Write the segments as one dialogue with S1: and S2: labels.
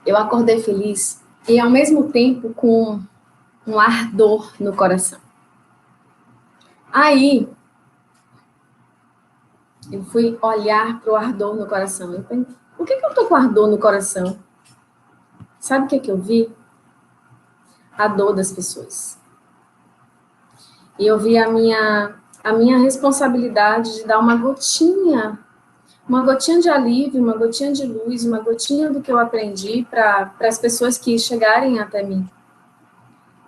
S1: Eu acordei feliz e, ao mesmo tempo, com um ardor no coração. Aí, eu fui olhar para o ardor no coração. Eu pensei, por que eu estou com ardor no coração? Sabe o que eu vi? A dor das pessoas. E eu vi a minha responsabilidade de dar uma gotinha de alívio, uma gotinha de luz, uma gotinha do que eu aprendi para as pessoas que chegarem até mim.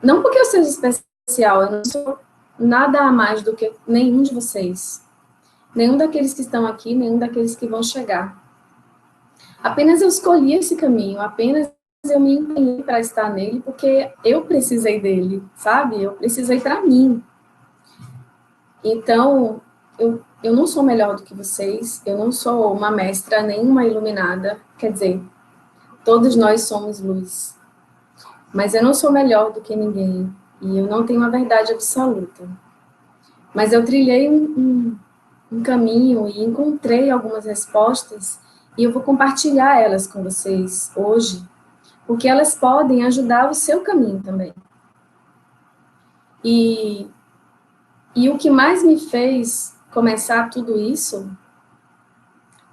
S1: Não porque eu seja especial, eu não sou nada a mais do que nenhum de vocês. Nenhum daqueles que estão aqui, nenhum daqueles que vão chegar. Apenas eu escolhi esse caminho, apenas eu me empenhei para estar nele, porque eu precisei dele, sabe? Eu precisei para mim. Então, eu não sou melhor do que vocês, eu não sou uma mestra, nem uma iluminada, quer dizer, todos nós somos luz. Mas eu não sou melhor do que ninguém, e eu não tenho uma verdade absoluta. Mas eu trilhei um caminho e encontrei algumas respostas, e eu vou compartilhar elas com vocês hoje, porque elas podem ajudar o seu caminho também. E o que mais me fez começar tudo isso,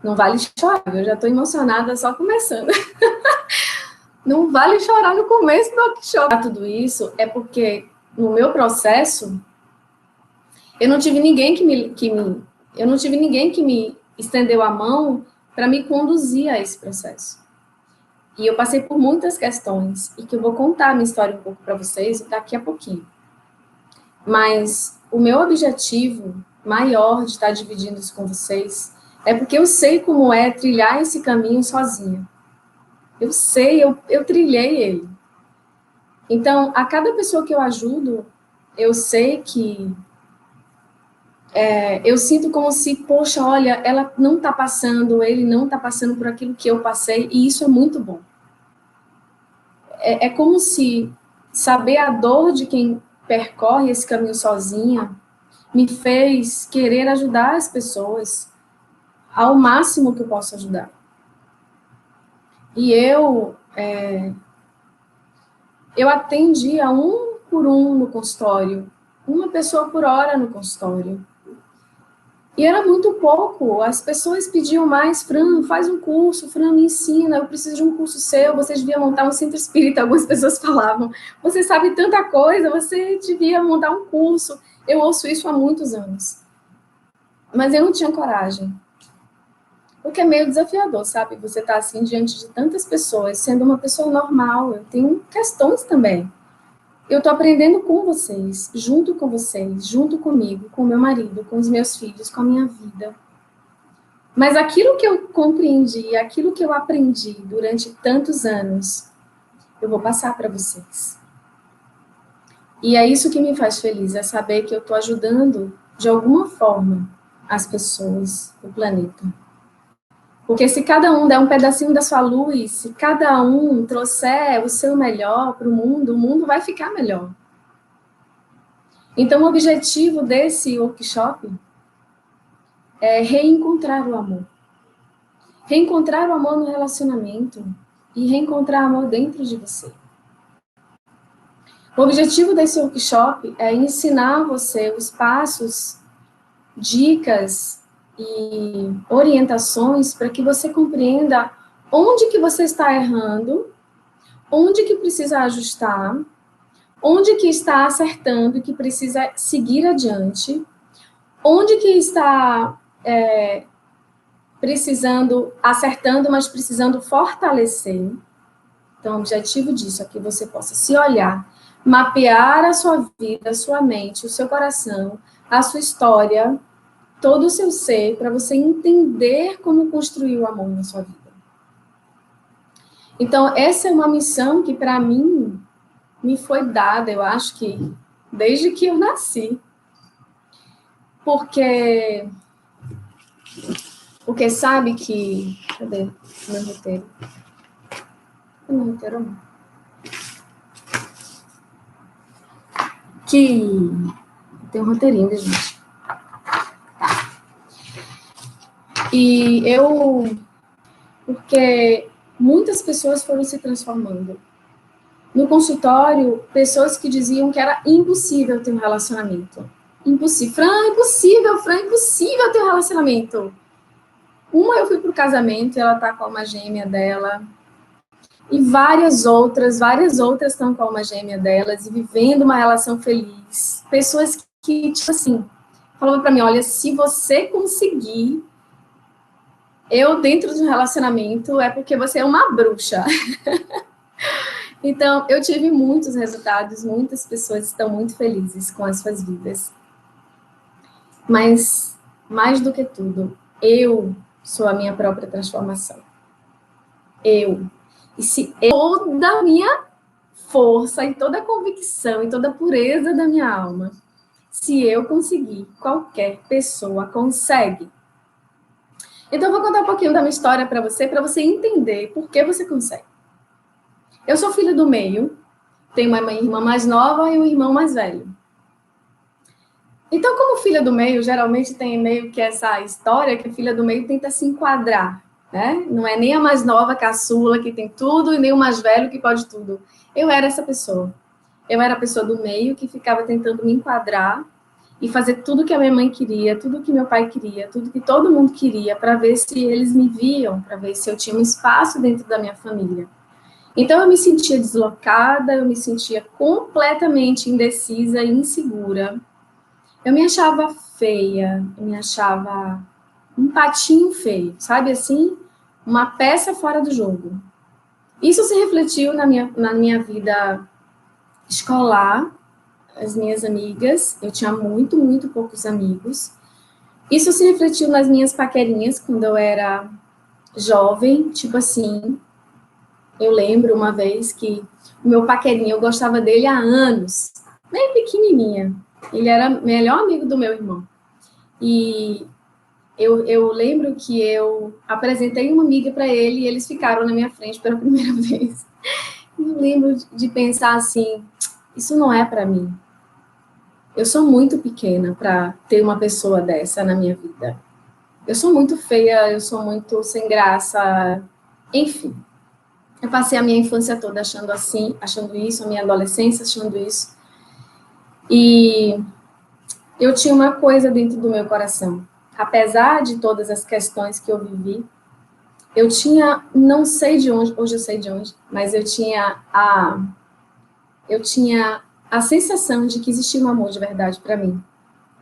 S1: não vale chorar, eu já estou emocionada só começando. Não vale chorar no começo do workshop. Tudo isso é porque no meu processo eu não tive ninguém eu não tive ninguém que me estendeu a mão para me conduzir a esse processo. E eu passei por muitas questões e que eu vou contar a minha história um pouco para vocês daqui a pouquinho. Mas o meu objetivo maior de estar dividindo isso com vocês é porque eu sei como é trilhar esse caminho sozinha. Eu sei, eu trilhei ele. Então, a cada pessoa que eu ajudo, eu sei que eu sinto como se, poxa, olha, ela não está passando, ele não está passando por aquilo que eu passei, e isso é muito bom. É como se saber a dor de quem percorre esse caminho sozinha me fez querer ajudar as pessoas ao máximo que eu posso ajudar. E eu atendia um por um no consultório, uma pessoa por hora no consultório. E era muito pouco, as pessoas pediam mais, Fran, faz um curso, Fran, me ensina, eu preciso de um curso seu, você devia montar um centro espírita, algumas pessoas falavam, você sabe tanta coisa, você devia montar um curso. Eu ouço isso há muitos anos. Mas eu não tinha coragem. Porque é meio desafiador, sabe? Você tá assim diante de tantas pessoas, sendo uma pessoa normal, eu tenho questões também. Eu estou aprendendo com vocês, junto comigo, com o meu marido, com os meus filhos, com a minha vida. Mas aquilo que eu compreendi, aquilo que eu aprendi durante tantos anos, eu vou passar para vocês. E é isso que me faz feliz, é saber que eu estou ajudando, de alguma forma, as pessoas, o planeta. Porque se cada um der um pedacinho da sua luz, se cada um trouxer o seu melhor para o mundo vai ficar melhor. Então, o objetivo desse workshop é reencontrar o amor. Reencontrar o amor no relacionamento e reencontrar o amor dentro de você. O objetivo desse workshop é ensinar você os passos, dicas e orientações para que você compreenda onde que você está errando, onde que precisa ajustar, onde que está acertando e que precisa seguir adiante, onde que está precisando, acertando, mas precisando fortalecer. Então, o objetivo disso é que você possa se olhar, mapear a sua vida, a sua mente, o seu coração, a sua história, todo o seu ser, para você entender como construir o amor na sua vida. Então, essa é uma missão que, para mim, me foi dada, eu acho que desde que eu nasci. Porque sabe que... Cadê meu roteiro? Meu roteiro não. Que... Tem um roteirinho, gente. E eu... Porque muitas pessoas foram se transformando. No consultório, pessoas que diziam que era impossível ter um relacionamento. Impossível. Fran, impossível ter um relacionamento. Uma, eu fui pro casamento, ela tá com a alma gêmea dela. E várias outras estão com a alma gêmea delas e vivendo uma relação feliz. Pessoas que, tipo assim, falavam para mim, olha, se você conseguir, eu dentro de um relacionamento, é porque você é uma bruxa. Então, eu tive muitos resultados, muitas pessoas estão muito felizes com as suas vidas. Mas, mais do que tudo, eu sou a minha própria transformação. Eu. E se toda a minha força e toda a convicção e toda a pureza da minha alma, se eu conseguir, qualquer pessoa consegue. Então, eu vou contar um pouquinho da minha história para você entender por que você consegue. Eu sou filha do meio, tenho uma irmã mais nova e um irmão mais velho. Então, como filha do meio, geralmente tem meio que essa história que a filha do meio tenta se enquadrar, né? Não é nem a mais nova caçula que tem tudo e nem o mais velho que pode tudo. Eu era essa pessoa. Eu era a pessoa do meio que ficava tentando me enquadrar e fazer tudo que a minha mãe queria, tudo que meu pai queria, tudo que todo mundo queria, para ver se eles me viam, para ver se eu tinha um espaço dentro da minha família. Então, eu me sentia deslocada, eu me sentia completamente indecisa e insegura. Eu me achava feia, eu me achava um patinho feio, sabe assim? Uma peça fora do jogo. Isso se refletiu na minha vida escolar, as minhas amigas, eu tinha muito poucos amigos. Isso se refletiu nas minhas paquerinhas quando eu era jovem, tipo assim, eu lembro uma vez que o meu paquerinha, eu gostava dele há anos, bem pequenininha. Ele era o melhor amigo do meu irmão. E eu lembro que eu apresentei uma amiga para ele e eles ficaram na minha frente pela primeira vez. E eu lembro de pensar assim, isso não é para mim. Eu sou muito pequena para ter uma pessoa dessa na minha vida. Eu sou muito feia, eu sou muito sem graça, enfim. Eu passei a minha infância toda achando assim, achando isso, a minha adolescência achando isso. E eu tinha uma coisa dentro do meu coração. Apesar de todas as questões que eu vivi, eu tinha, não sei de onde, hoje eu sei de onde, mas eu tinha a sensação de que existia um amor de verdade para mim.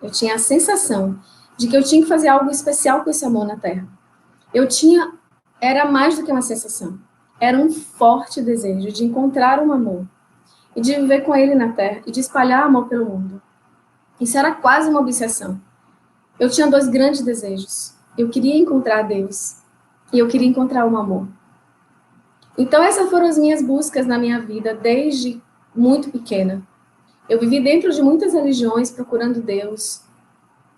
S1: Eu tinha a sensação de que eu tinha que fazer algo especial com esse amor na Terra. Era mais do que uma sensação. Era um forte desejo de encontrar um amor e de viver com ele na Terra e de espalhar amor pelo mundo. Isso era quase uma obsessão. Eu tinha dois grandes desejos. Eu queria encontrar Deus e eu queria encontrar um amor. Então, essas foram as minhas buscas na minha vida desde muito pequena. Eu vivi dentro de muitas religiões procurando Deus,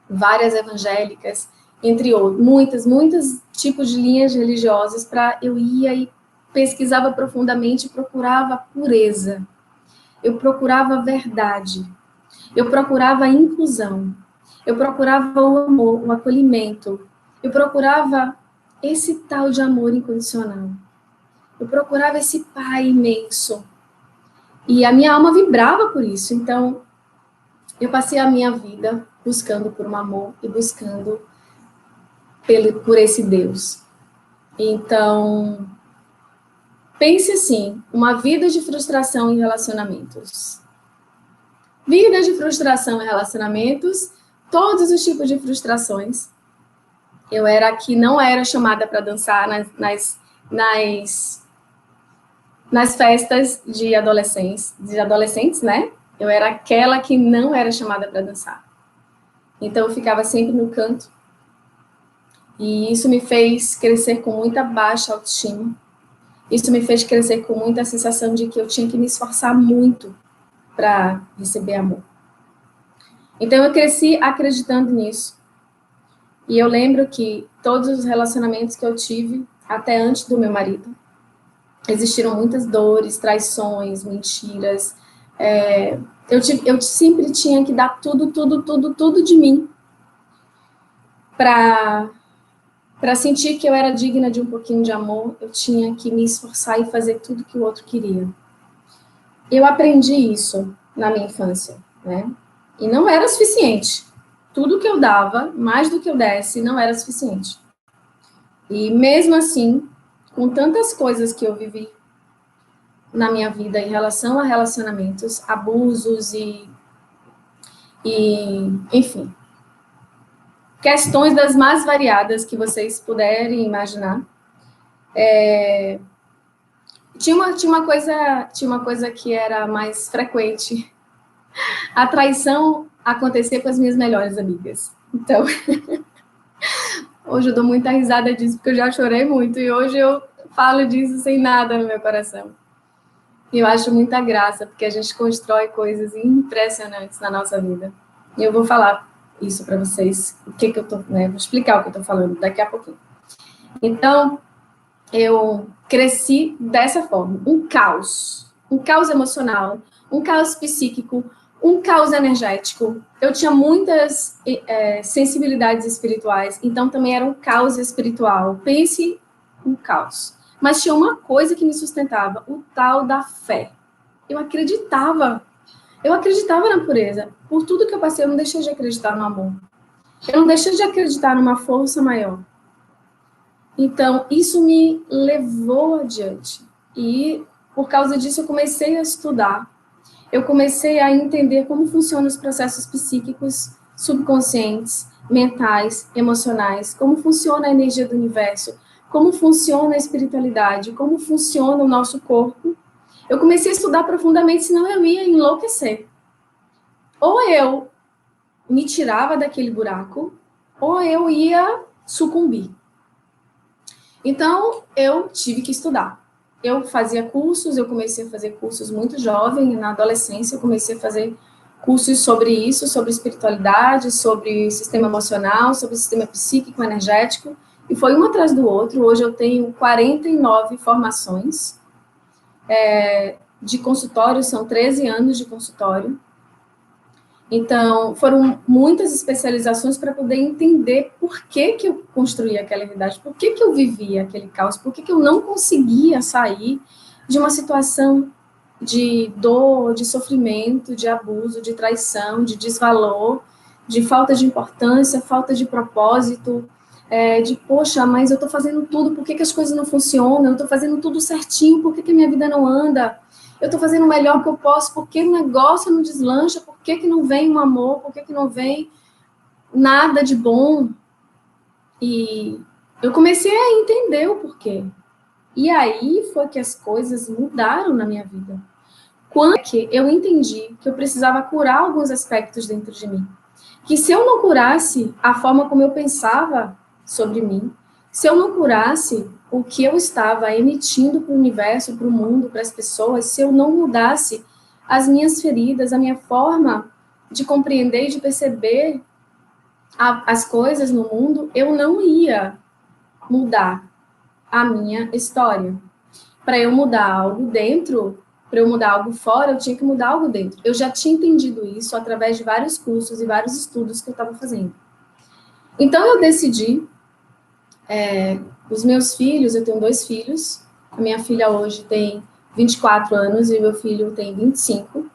S1: várias evangélicas, entre outros, muitas tipos de linhas religiosas, eu ia e pesquisava profundamente, procurava pureza, eu procurava verdade, eu procurava inclusão, eu procurava o amor, o acolhimento, eu procurava esse tal de amor incondicional, eu procurava esse Pai imenso, e a minha alma vibrava por isso. Então, eu passei a minha vida buscando por um amor e buscando por esse Deus. Então, pense assim, uma vida de frustração em relacionamentos. Vida de frustração em relacionamentos, todos os tipos de frustrações. Eu era a que não era chamada para dançar nas festas de adolescentes, né? Eu era aquela que não era chamada para dançar. Então, eu ficava sempre no canto. E isso me fez crescer com muita baixa autoestima. Isso me fez crescer com muita sensação de que eu tinha que me esforçar muito para receber amor. Então, eu cresci acreditando nisso. E eu lembro que todos os relacionamentos que eu tive, até antes do meu marido, existiram muitas dores, traições, mentiras. Eu sempre tinha que dar tudo de mim para Para sentir que eu era digna de um pouquinho de amor, eu tinha que me esforçar e fazer tudo que o outro queria. Eu aprendi isso na minha infância, né? E não era suficiente. Tudo que eu dava, mais do que eu desse, não era suficiente. E mesmo assim, com tantas coisas que eu vivi na minha vida em relação a relacionamentos, abusos enfim, questões das mais variadas que vocês puderem imaginar. Tinha uma coisa que era mais frequente. A traição acontecia com as minhas melhores amigas. Então, hoje eu dou muita risada disso, porque eu já chorei muito, e hoje eu falo disso sem nada no meu coração. E eu acho muita graça, porque a gente constrói coisas impressionantes na nossa vida. E eu vou falar isso para vocês, o que eu tô, né, vou explicar o que eu tô falando daqui a pouquinho. Então, eu cresci dessa forma, um caos emocional, um caos psíquico, um caos energético. Eu tinha muitas sensibilidades espirituais, então também era um caos espiritual. Pense um caos. Mas tinha uma coisa que me sustentava, o tal da fé. Eu acreditava na pureza. Por tudo que eu passei, eu não deixei de acreditar no amor. Eu não deixei de acreditar numa força maior. Então, isso me levou adiante. E, por causa disso, eu comecei a estudar. Eu comecei a entender como funcionam os processos psíquicos, subconscientes, mentais, emocionais, como funciona a energia do universo, como funciona a espiritualidade, como funciona o nosso corpo. Eu comecei a estudar profundamente, senão eu ia enlouquecer. Ou eu me tirava daquele buraco, ou eu ia sucumbir. Então, eu tive que estudar. Eu fazia cursos, eu comecei a fazer cursos muito jovem, na adolescência eu comecei a fazer cursos sobre isso, sobre espiritualidade, sobre sistema emocional, sobre sistema psíquico, energético, e foi um atrás do outro. Hoje eu tenho 49 formações de consultório, são 13 anos de consultório. Então, foram muitas especializações para poder entender por que eu construía aquela realidade, por que eu vivia aquele caos, por que eu não conseguia sair de uma situação de dor, de sofrimento, de abuso, de traição, de desvalor, de falta de importância, falta de propósito, de, poxa, mas eu estou fazendo tudo, por que as coisas não funcionam? Eu estou fazendo tudo certinho, por que a minha vida não anda? Eu estou fazendo o melhor que eu posso, por que o negócio não deslancha? Por que não vem um amor? Por que não vem nada de bom? E eu comecei a entender o porquê. E aí foi que as coisas mudaram na minha vida. Quando eu entendi que eu precisava curar alguns aspectos dentro de mim. Que se eu não curasse a forma como eu pensava sobre mim, se eu não curasse o que eu estava emitindo para o universo, para o mundo, para as pessoas, se eu não mudasse as minhas feridas, a minha forma de compreender e de perceber as coisas no mundo, eu não ia mudar a minha história. Para eu mudar algo dentro, para eu mudar algo fora, eu tinha que mudar algo dentro. Eu já tinha entendido isso através de vários cursos e vários estudos que eu estava fazendo. Então, eu decidi, os meus filhos, eu tenho 2 filhos, a minha filha hoje tem 24 anos e o meu filho tem 25.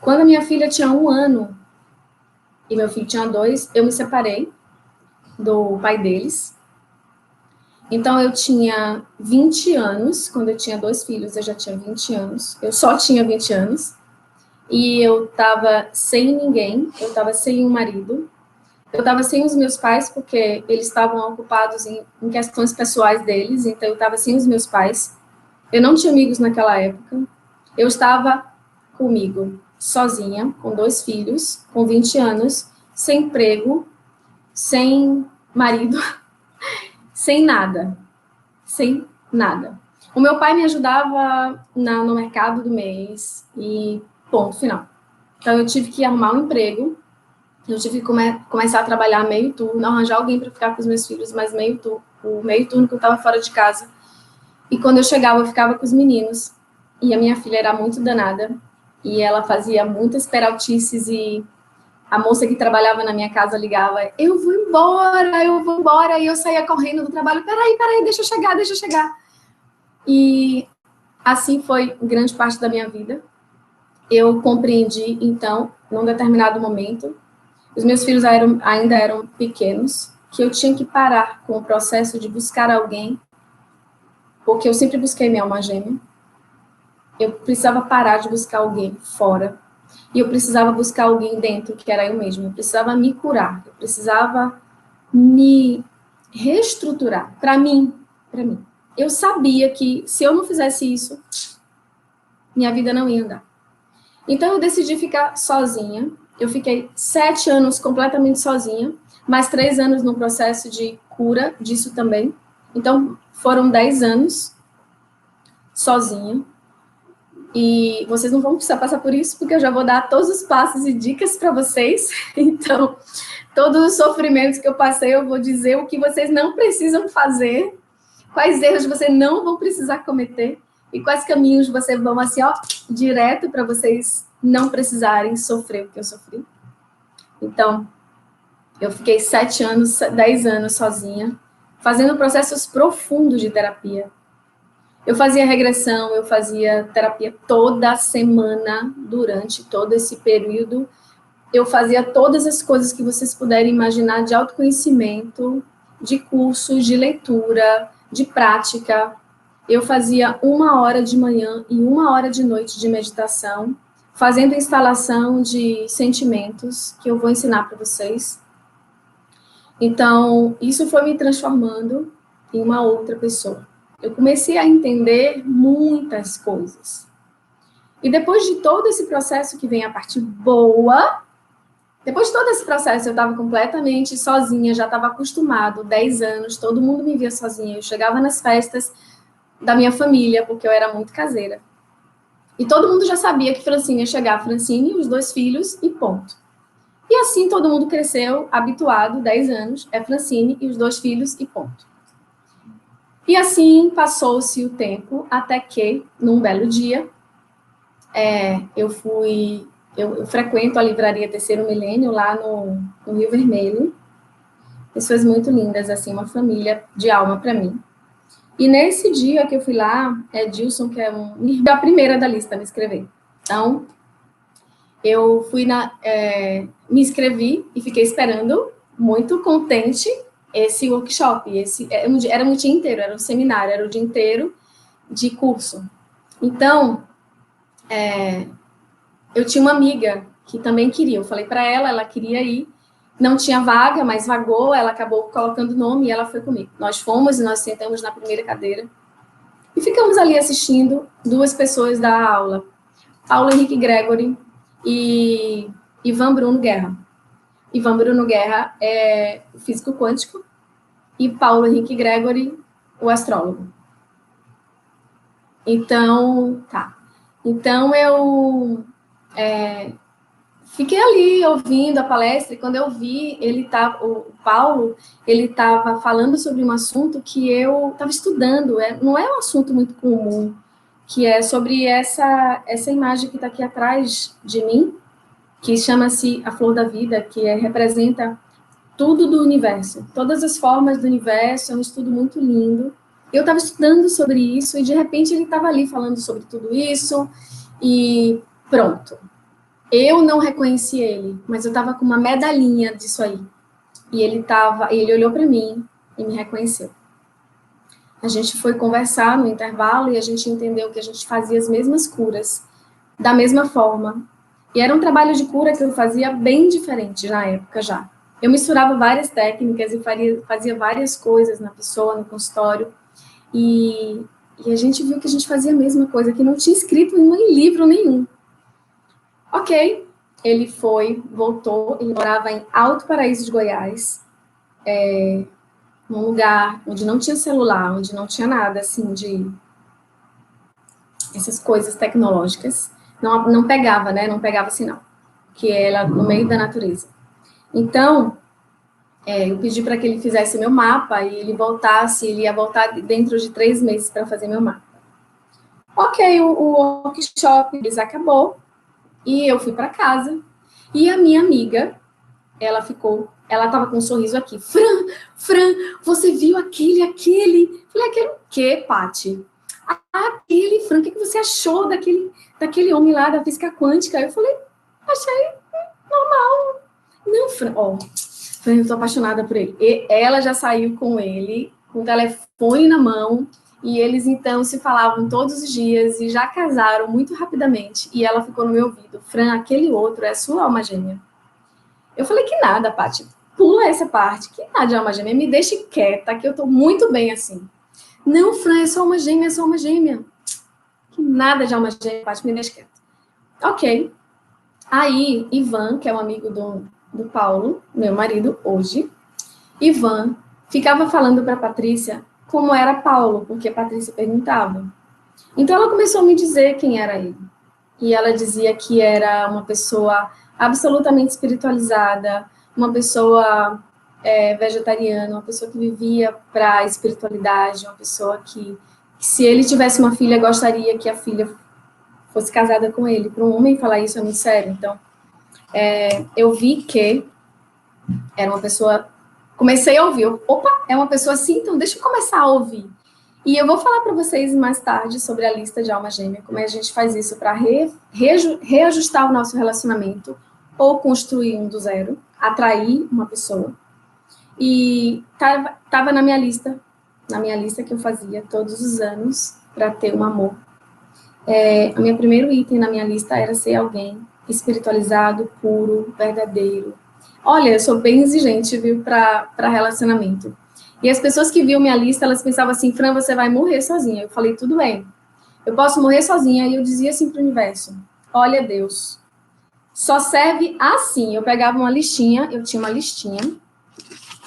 S1: Quando a minha filha tinha 1 ano e meu filho tinha 2, eu me separei do pai deles. Então, eu tinha 20 anos, quando eu tinha 2 filhos, eu já tinha 20 anos. Eu só tinha 20 anos. E eu estava sem ninguém, eu estava sem um marido. Eu estava sem os meus pais, porque eles estavam ocupados em questões pessoais deles, então eu estava sem os meus pais. Eu não tinha amigos naquela época. Eu estava comigo, sozinha, com 2 filhos, com 20 anos, sem emprego, sem marido, sem nada. Sem nada. O meu pai me ajudava no mercado do mês e ponto final. Então, eu tive que arrumar um emprego, eu tive que começar a trabalhar meio turno, arranjar alguém para ficar com os meus filhos, mas o meio turno que eu estava fora de casa. E quando eu chegava, eu ficava com os meninos. E a minha filha era muito danada. E ela fazia muitas peraltices e a moça que trabalhava na minha casa ligava, eu vou embora, e eu saía correndo do trabalho, peraí, deixa eu chegar. E assim foi grande parte da minha vida. Eu compreendi, então, num determinado momento, os meus filhos ainda eram pequenos, que eu tinha que parar com o processo de buscar alguém, porque eu sempre busquei minha alma gêmea. Eu precisava parar de buscar alguém fora, e eu precisava buscar alguém dentro, que era eu mesma. Eu precisava me curar, eu precisava me reestruturar, para mim. Eu sabia que se eu não fizesse isso, minha vida não ia andar. Então eu decidi ficar sozinha. Eu fiquei 7 anos completamente sozinha, mais 3 anos no processo de cura disso também. Então foram 10 anos sozinha. E vocês não vão precisar passar por isso, porque eu já vou dar todos os passos e dicas para vocês. Então, todos os sofrimentos que eu passei, eu vou dizer o que vocês não precisam fazer, quais erros você não vão precisar cometer, e quais caminhos vocês vão, assim, ó, direto para vocês não precisarem sofrer o que eu sofri. Então, eu fiquei 7 anos, 10 anos sozinha, fazendo processos profundos de terapia. Eu fazia regressão, eu fazia terapia toda semana, durante todo esse período. Eu fazia todas as coisas que vocês puderem imaginar de autoconhecimento, de cursos, de leitura, de prática. Eu fazia 1 hora de manhã e 1 hora de noite de meditação, fazendo instalação de sentimentos, que eu vou ensinar para vocês. Então, isso foi me transformando em uma outra pessoa. Eu comecei a entender muitas coisas. E depois de todo esse processo, que vem a parte boa, depois de todo esse processo, eu estava completamente sozinha, já estava acostumado, 10 anos, todo mundo me via sozinha. Eu chegava nas festas da minha família, porque eu era muito caseira. E todo mundo já sabia que Francine ia chegar, Francine, os 2 filhos e ponto. E assim todo mundo cresceu, habituado, 10 anos, é Francine e os 2 filhos e ponto. E assim passou-se o tempo, até que, num belo dia, eu frequento a livraria Terceiro Milênio, lá no Rio Vermelho. Pessoas muito lindas, assim, uma família de alma para mim. E nesse dia que eu fui lá, Dilson, que é a primeira da lista a me inscrever. Então, eu fui me inscrevi e fiquei esperando, muito contente, esse workshop. Era um dia inteiro, era um seminário, era o dia inteiro de curso. Então, eu tinha uma amiga que também queria. Eu falei para ela queria ir. Não tinha vaga, mas vagou, ela acabou colocando o nome e ela foi comigo. Nós fomos e nós sentamos na primeira cadeira. E ficamos ali assistindo 2 pessoas da aula. Paulo Henrique Gregory e Ivan Bruno Guerra. Ivan Bruno Guerra é o físico quântico e Paulo Henrique Gregory, o astrólogo. Então, tá. Então, eu fiquei ali ouvindo a palestra e quando eu vi, o Paulo, ele estava falando sobre um assunto que eu estava estudando, não é um assunto muito comum, que é sobre essa imagem que está aqui atrás de mim, que chama-se a Flor da Vida, que representa tudo do universo, todas as formas do universo, é um estudo muito lindo. Eu estava estudando sobre isso e, de repente, ele estava ali falando sobre tudo isso e pronto. Eu não reconheci ele, mas eu estava com uma medalhinha disso aí. E ele olhou para mim e me reconheceu. A gente foi conversar no intervalo e a gente entendeu que a gente fazia as mesmas curas, da mesma forma. E era um trabalho de cura que eu fazia bem diferente na época já. Eu misturava várias técnicas e fazia várias coisas na pessoa, no consultório. E a gente viu que a gente fazia a mesma coisa, que não tinha escrito em livro nenhum. Ok, ele voltou, ele morava em Alto Paraíso de Goiás, num lugar onde não tinha celular, onde não tinha nada, assim, de essas coisas tecnológicas. Não pegava, né? Não pegava sinal, que era no meio da natureza. Então, eu pedi para que ele fizesse meu mapa e ele ia voltar dentro de 3 meses para fazer meu mapa. Ok, o workshop acabou e eu fui para casa e a minha amiga, ela estava com um sorriso aqui. Fran, você viu aquele? Falei, aquele o quê, Paty? Aquele, Fran, o que você achou daquele homem lá da física quântica? Eu falei, achei normal. Não, Fran, Fran, eu tô apaixonada por ele. E ela já saiu com ele, com o telefone na mão, e eles então se falavam todos os dias e já casaram muito rapidamente. E ela ficou no meu ouvido, Fran, aquele outro é a sua alma gêmea. Eu falei que nada, Paty, pula essa parte, que nada de alma gêmea, me deixe quieta, que eu tô muito bem assim. Não, Fran, é só uma gêmea, é só uma gêmea. Que nada de alma gêmea, Paty, me deixe quieta. Ok. Aí, Ivan, que é um amigo do Paulo, meu marido, hoje, Ivan ficava falando para Patrícia como era Paulo, porque a Patrícia perguntava. Então, ela começou a me dizer quem era ele. E ela dizia que era uma pessoa absolutamente espiritualizada, uma pessoa vegetariana, uma pessoa que vivia para a espiritualidade, uma pessoa que, se ele tivesse uma filha, gostaria que a filha fosse casada com ele. Para um homem falar isso é muito sério. Então, eu vi que era uma pessoa... Comecei a ouvir. Opa, é uma pessoa assim? Então deixa eu começar a ouvir. E eu vou falar para vocês mais tarde sobre a lista de alma gêmea, como é que a gente faz isso para reajustar o nosso relacionamento ou construir um do zero, atrair uma pessoa. E estava na minha lista que eu fazia todos os anos para ter um amor. O meu primeiro item na minha lista era ser alguém espiritualizado, puro, verdadeiro. Olha, eu sou bem exigente, viu, para relacionamento. E as pessoas que viam minha lista, elas pensavam assim, Fran, você vai morrer sozinha. Eu falei, tudo bem, eu posso morrer sozinha. E eu dizia assim para o universo, olha, Deus, só serve assim. Eu pegava uma listinha, eu tinha uma listinha,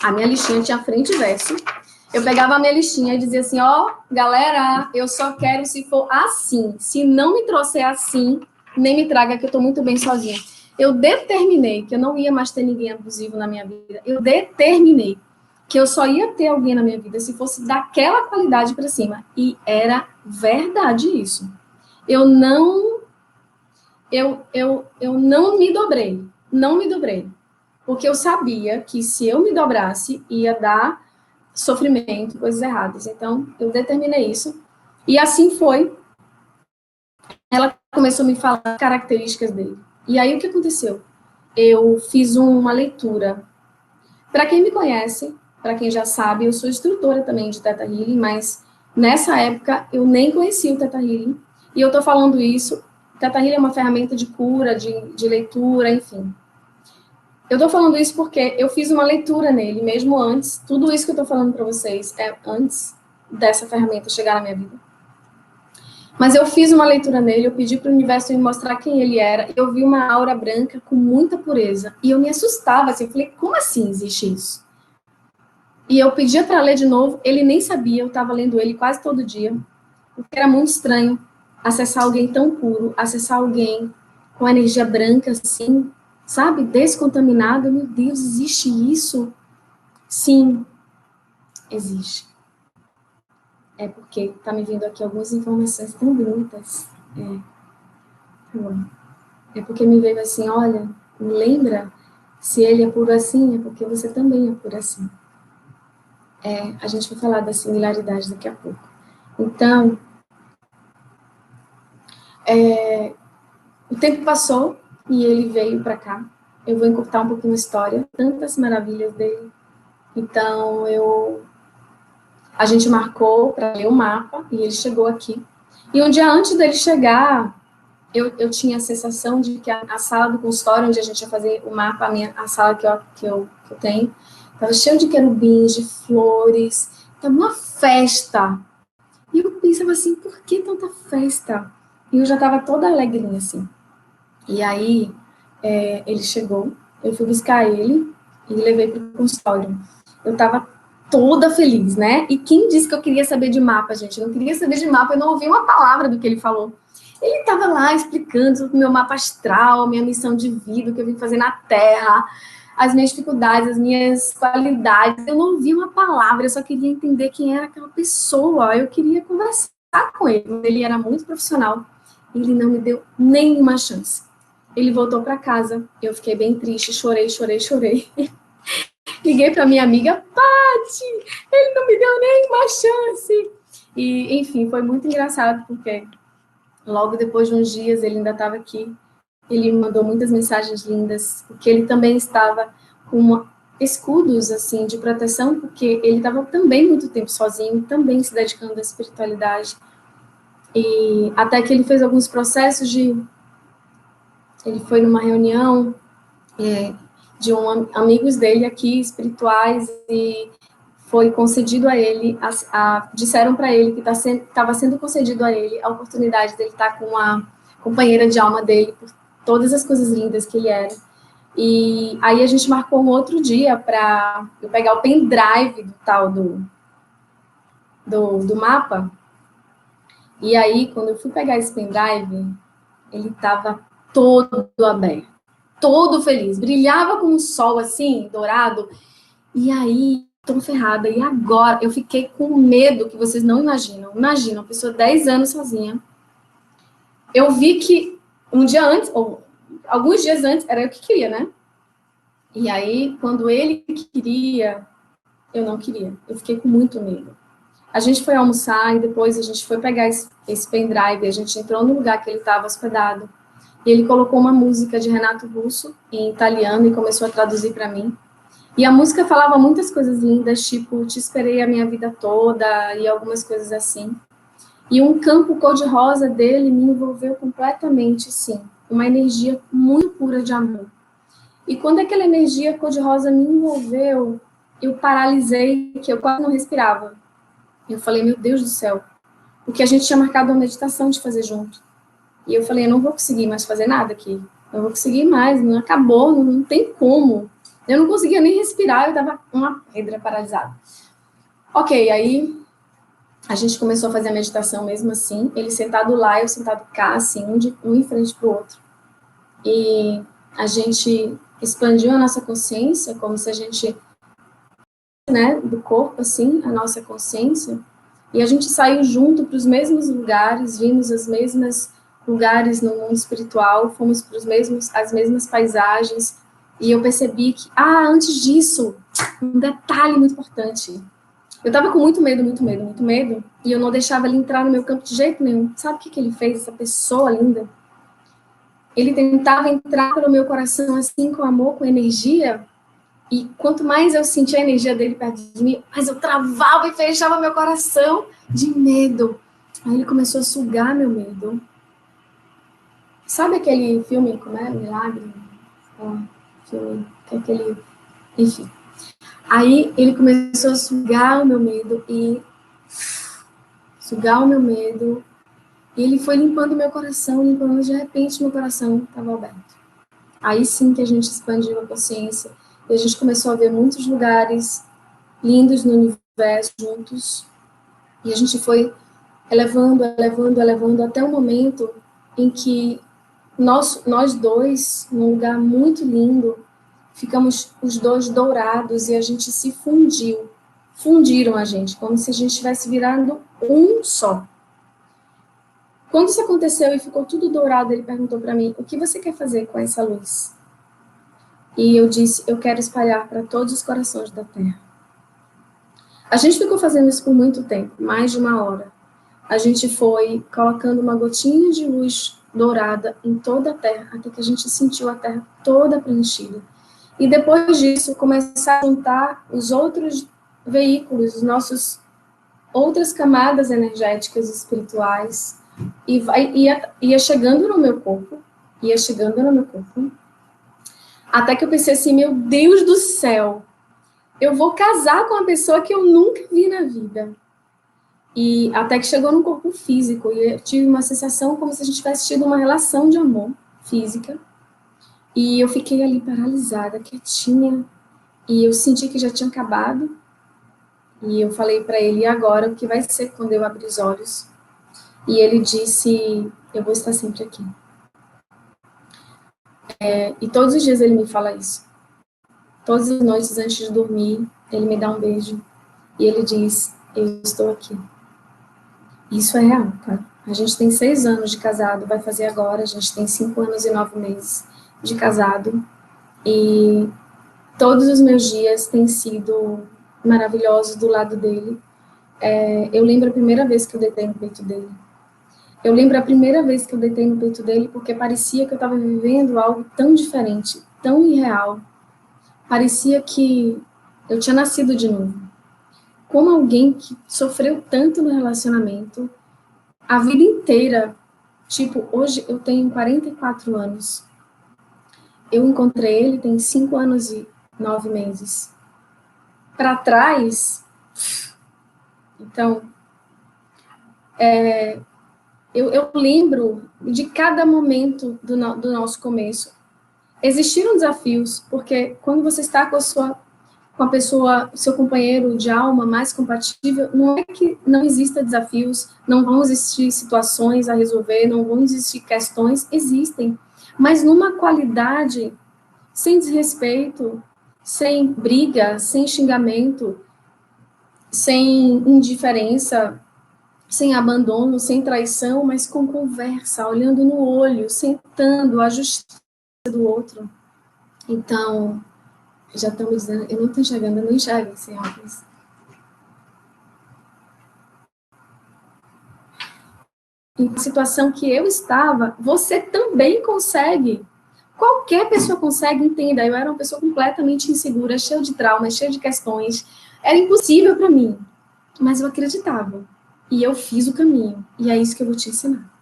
S1: a minha listinha tinha frente e verso. Eu pegava a minha listinha e dizia assim, galera, eu só quero se for assim. Se não me trouxer assim, nem me traga, que eu estou muito bem sozinha. Eu determinei que eu não ia mais ter ninguém abusivo na minha vida. Eu determinei que eu só ia ter alguém na minha vida se fosse daquela qualidade para cima. E era verdade isso. Eu não me dobrei. Não me dobrei. Porque eu sabia que se eu me dobrasse, ia dar sofrimento, coisas erradas. Então, eu determinei isso. E assim foi. Ela começou a me falar as características dele. E aí, o que aconteceu? Eu fiz uma leitura. Para quem me conhece, para quem já sabe, eu sou instrutora também de Theta Healing, mas nessa época eu nem conhecia o Theta Healing. E eu estou falando isso. Theta Healing é uma ferramenta de cura, de leitura, enfim. Eu estou falando isso porque eu fiz uma leitura nele, mesmo antes. Tudo isso que eu estou falando para vocês é antes dessa ferramenta chegar na minha vida. Mas eu fiz uma leitura nele, eu pedi para o universo me mostrar quem ele era. Eu vi uma aura branca com muita pureza. E eu me assustava, assim, eu falei, como assim existe isso? E eu pedia para ler de novo, ele nem sabia, eu estava lendo ele quase todo dia. Porque era muito estranho acessar alguém tão puro, acessar alguém com energia branca, assim, sabe? Descontaminado. Meu Deus, existe isso? Sim, existe. É porque tá me vindo aqui algumas informações tão bonitas. É porque me veio assim, olha, me lembra, se ele é puro assim, é porque você também é puro assim. A gente vai falar da similaridade daqui a pouco. Então, o tempo passou e ele veio para cá. Eu vou encurtar um pouquinho a história, tantas maravilhas dele. Então, a gente marcou para ler o mapa e ele chegou aqui. E um dia antes dele chegar, eu tinha a sensação de que a sala do consultório, onde a gente ia fazer o mapa, a sala que eu tenho, estava cheia de querubins, de flores, estava uma festa. E eu pensava assim, por que tanta festa? E eu já estava toda alegrinha, assim. E aí, ele chegou, eu fui buscar ele e levei para o consultório. Eu estava toda feliz, né? E quem disse que eu queria saber de mapa, gente? Eu não queria saber de mapa, eu não ouvi uma palavra do que ele falou. Ele estava lá explicando sobre o meu mapa astral, minha missão de vida, o que eu vim fazer na Terra, as minhas dificuldades, as minhas qualidades. Eu não ouvi uma palavra, eu só queria entender quem era aquela pessoa. Eu queria conversar com ele. Ele era muito profissional e ele não me deu nenhuma chance. ele voltou para casa. Eu fiquei bem triste, chorei, chorei, chorei. Liguei para minha amiga, Paty, ele não me deu nem uma chance. E, enfim, foi muito engraçado, porque logo depois de uns dias ele ainda estava aqui. Ele me mandou muitas mensagens lindas, porque ele também estava com escudos, assim, de proteção, porque ele estava também muito tempo sozinho, também se dedicando à espiritualidade. E até que ele fez alguns processos de... Ele foi numa reunião de amigos dele aqui, espirituais, e foi concedido a ele, disseram para ele que estava sendo concedido a ele a oportunidade dele estar com a companheira de alma dele, por todas as coisas lindas que ele era. E aí a gente marcou um outro dia para eu pegar o pendrive do tal do mapa. E aí, quando eu fui pegar esse pendrive, ele estava todo aberto, todo feliz, brilhava com um sol assim, dourado. E aí, tô ferrada. E agora? Eu fiquei com medo que vocês não imaginam. Imagina, uma pessoa 10 anos sozinha. Eu vi que um dia antes, ou alguns dias antes, era eu que queria, né? E aí, quando ele queria, eu não queria. Eu fiquei com muito medo. A gente foi almoçar e depois a gente foi pegar esse pendrive. A gente entrou no lugar que ele estava hospedado. E ele colocou uma música de Renato Russo em italiano e começou a traduzir para mim. E a música falava muitas coisas lindas, tipo, te esperei a minha vida toda, e algumas coisas assim. E um campo cor-de-rosa dele me envolveu completamente, sim. Uma energia muito pura de amor. E quando aquela energia cor-de-rosa me envolveu, eu paralisei, que eu quase não respirava. Eu falei, meu Deus do céu, porque a gente tinha marcado uma meditação de fazer junto. E eu falei, eu não vou conseguir mais fazer nada aqui. Não vou conseguir mais, não acabou, não tem como. Eu não conseguia nem respirar, eu tava uma pedra paralisada. Ok, aí a gente começou a fazer a meditação mesmo assim, ele sentado lá, eu sentado cá, assim, um em frente pro outro. E a gente expandiu a nossa consciência, como se a gente, né, do corpo, assim, a nossa consciência, e a gente saiu junto para os mesmos lugares, vimos as mesmas lugares no mundo espiritual, fomos para as mesmas paisagens, e eu percebi que, antes disso, um detalhe muito importante. Eu estava com muito medo, muito medo, muito medo, e eu não deixava ele entrar no meu campo de jeito nenhum. Sabe o que ele fez, essa pessoa linda? Ele tentava entrar pelo meu coração assim, com amor, com energia, e quanto mais eu sentia a energia dele perto de mim, mais eu travava e fechava meu coração de medo. Aí ele começou a sugar meu medo. Sabe aquele filme, como é? Milagre? Filme, aquele... Enfim. Aí ele começou a sugar o meu medo e ele foi limpando meu coração, limpando, de repente meu coração estava aberto. Aí sim que a gente expandiu a consciência e a gente começou a ver muitos lugares lindos no universo juntos. E a gente foi elevando, elevando, elevando até o momento em que nós dois, num lugar muito lindo, ficamos os dois dourados e a gente se fundiu. Fundiram a gente, como se a gente estivesse virando um só. Quando isso aconteceu e ficou tudo dourado, ele perguntou para mim, o que você quer fazer com essa luz? E eu disse, eu quero espalhar para todos os corações da Terra. A gente ficou fazendo isso por muito tempo, mais de 1 hora. A gente foi colocando uma gotinha de luz dourada em toda a Terra, até que a gente sentiu a Terra toda preenchida. E depois disso, começar a juntar os outros veículos, os nossos outras camadas energéticas espirituais, e ia chegando no meu corpo, até que eu pensei assim, meu Deus do céu, eu vou casar com uma pessoa que eu nunca vi na vida. E até que chegou no corpo físico, e eu tive uma sensação como se a gente tivesse tido uma relação de amor física, e eu fiquei ali paralisada, quietinha, e eu senti que já tinha acabado, e eu falei para ele, e agora, o que vai ser quando eu abrir os olhos? E ele disse, eu vou estar sempre aqui. E todos os dias ele me fala isso. Todas as noites antes de dormir, ele me dá um beijo, e ele diz, eu estou aqui. Isso é real, tá? A gente tem 6 anos de casado, vai fazer agora, a gente tem 5 anos e 9 meses de casado, e todos os meus dias têm sido maravilhosos do lado dele. Eu lembro a primeira vez que eu deitei no peito dele. Eu lembro a primeira vez que eu deitei no peito dele, porque parecia que eu estava vivendo algo tão diferente, tão irreal. Parecia que eu tinha nascido de novo. Como alguém que sofreu tanto no relacionamento, a vida inteira. Tipo, hoje eu tenho 44 anos. Eu encontrei ele tem 5 anos e 9 meses. Para trás, então, eu lembro de cada momento do nosso começo. Existiram desafios, porque quando você está com a pessoa, seu companheiro de alma mais compatível, não é que não exista desafios, não vão existir situações a resolver, não vão existir questões, existem, mas numa qualidade sem desrespeito, sem briga, sem xingamento, sem indiferença, sem abandono, sem traição, mas com conversa, olhando no olho, sentando, ajustando do outro. Então, já estão me dizendo, eu não estou enxergando, eu não enxergo sem óculos. Em a situação que eu estava, você também consegue. Qualquer pessoa consegue, entenda. Eu era uma pessoa completamente insegura, cheia de traumas, cheia de questões. Era impossível para mim, mas eu acreditava. E eu fiz o caminho. E é isso que eu vou te ensinar.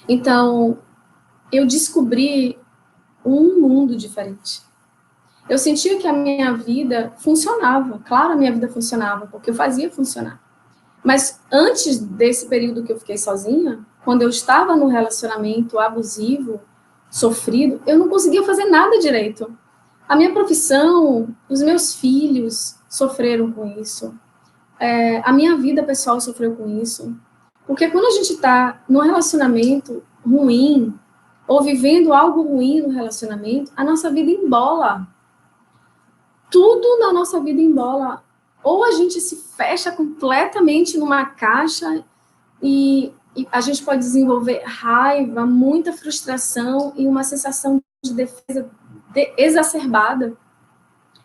S1: Então, eu descobri um mundo diferente. Eu sentia que a minha vida funcionava. Claro, a minha vida funcionava, porque eu fazia funcionar. Mas antes desse período que eu fiquei sozinha, quando eu estava no relacionamento abusivo, sofrido, eu não conseguia fazer nada direito. A minha profissão, os meus filhos sofreram com isso. A minha vida pessoal sofreu com isso. Porque quando a gente está num relacionamento ruim, ou vivendo algo ruim no relacionamento, a nossa vida embola. Tudo na nossa vida embola. Ou a gente se fecha completamente numa caixa e a gente pode desenvolver raiva, muita frustração e uma sensação de defesa exacerbada,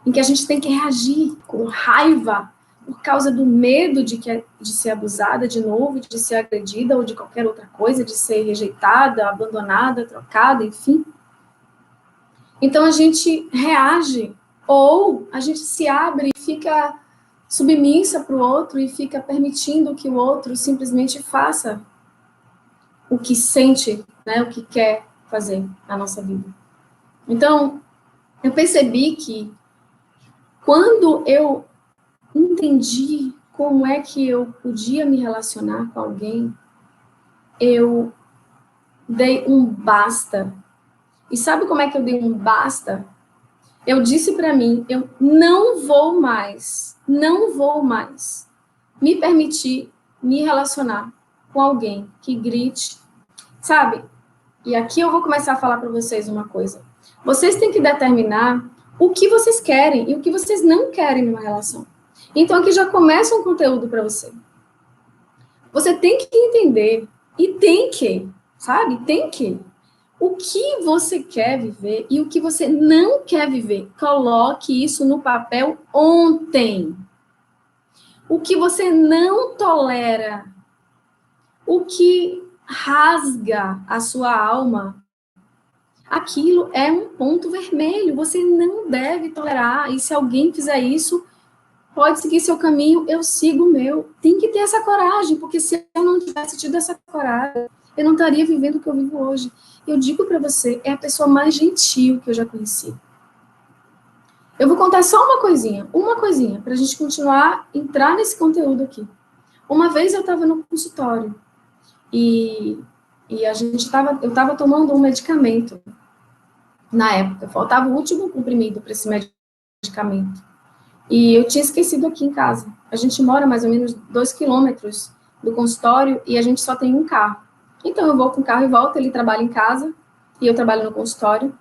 S1: em que a gente tem que reagir com raiva por causa do medo de ser abusada de novo, de ser agredida ou de qualquer outra coisa, de ser rejeitada, abandonada, trocada, enfim. Então a gente reage, ou a gente se abre e fica submissa para o outro e fica permitindo que o outro simplesmente faça o que sente, né, o que quer fazer na nossa vida. Então, eu percebi que quando eu entendi como é que eu podia me relacionar com alguém, eu dei um basta. E sabe como é que eu dei um basta? Eu disse para mim, eu não vou mais me permitir me relacionar com alguém que grite, sabe? E aqui eu vou começar a falar para vocês uma coisa. Vocês têm que determinar o que vocês querem e o que vocês não querem numa relação. Então aqui já começa um conteúdo para você. Você tem que entender e tem que, sabe? Tem que. O que você quer viver e o que você não quer viver. Coloque isso no papel ontem. O que você não tolera. O que rasga a sua alma. Aquilo é um ponto vermelho. Você não deve tolerar. E se alguém fizer isso, pode seguir seu caminho, eu sigo o meu. Tem que ter essa coragem, porque se eu não tivesse tido essa coragem, eu não estaria vivendo o que eu vivo hoje. Eu digo para você, é a pessoa mais gentil que eu já conheci. Eu vou contar só uma coisinha, para a gente continuar, entrar nesse conteúdo aqui. Uma vez eu estava no consultório e eu estava tomando um medicamento na época, faltava o último comprimido para esse medicamento. E eu tinha esquecido aqui em casa. A gente mora mais ou menos 2 quilômetros do consultório e a gente só tem um carro. Então, eu vou com o carro e volto, ele trabalha em casa e eu trabalho no consultório.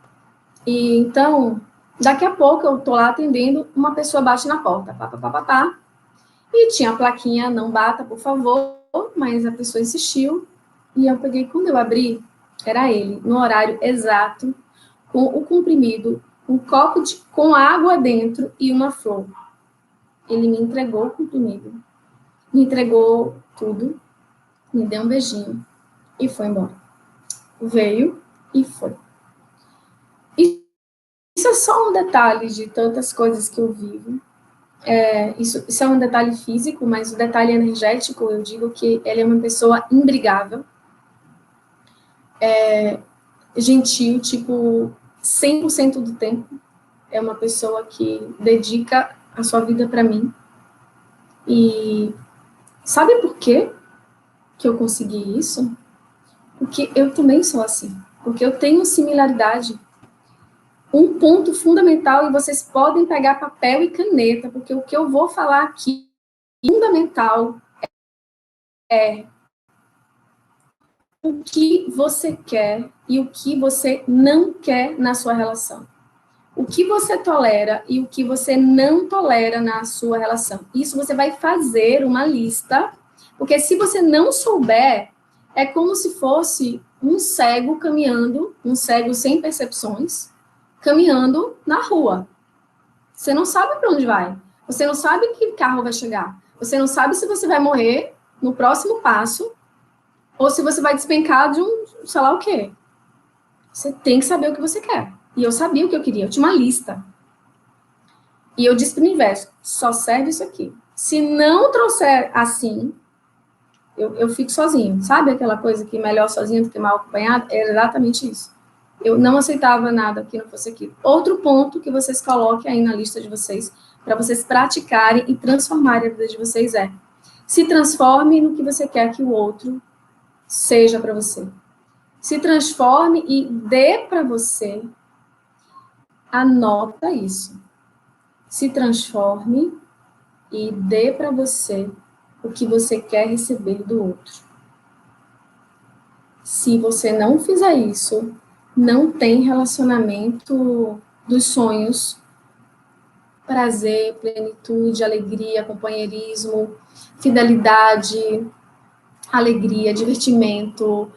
S1: E então, daqui a pouco eu tô lá atendendo, uma pessoa bate na porta, pá, pá, pá, pá, pá, e tinha a plaquinha, não bata, por favor, mas a pessoa insistiu, e eu peguei, quando eu abri, era ele, no horário exato, com o comprimido, um copo com água dentro e uma flor. Ele me entregou o comprimido, me entregou tudo, me deu um beijinho e foi embora. Veio e foi. Isso é só um detalhe de tantas coisas que eu vivo. Isso é um detalhe físico, mas o detalhe energético, eu digo que ele é uma pessoa imbrigável, gentil, tipo, 100% do tempo. É uma pessoa que dedica a sua vida para mim. E sabe por quê que eu consegui isso? Porque eu também sou assim. Porque eu tenho similaridade. Um ponto fundamental, e vocês podem pegar papel e caneta, porque o que eu vou falar aqui, fundamental, é o que você quer e o que você não quer na sua relação. O que você tolera e o que você não tolera na sua relação. Isso você vai fazer uma lista, porque se você não souber, é como se fosse um cego caminhando, um cego sem percepções, caminhando na rua. Você não sabe para onde vai. Você não sabe que carro vai chegar. Você não sabe se você vai morrer no próximo passo ou se você vai despencar de um, sei lá o quê. Você tem que saber o que você quer. E eu sabia o que eu queria. Eu tinha uma lista. E eu disse para o universo, só serve isso aqui. Se não trouxer assim, eu fico sozinho. Sabe aquela coisa que melhor sozinho do que mal acompanhado? É exatamente isso. Eu não aceitava nada que não fosse aquilo. Outro ponto que vocês coloquem aí na lista de vocês, para vocês praticarem e transformarem a vida de vocês se transforme no que você quer que o outro seja para você. Se transforme e dê para você, anota isso. Se transforme e dê para você o que você quer receber do outro. Se você não fizer isso, não tem relacionamento dos sonhos, prazer, plenitude, alegria, companheirismo, fidelidade, alegria, divertimento,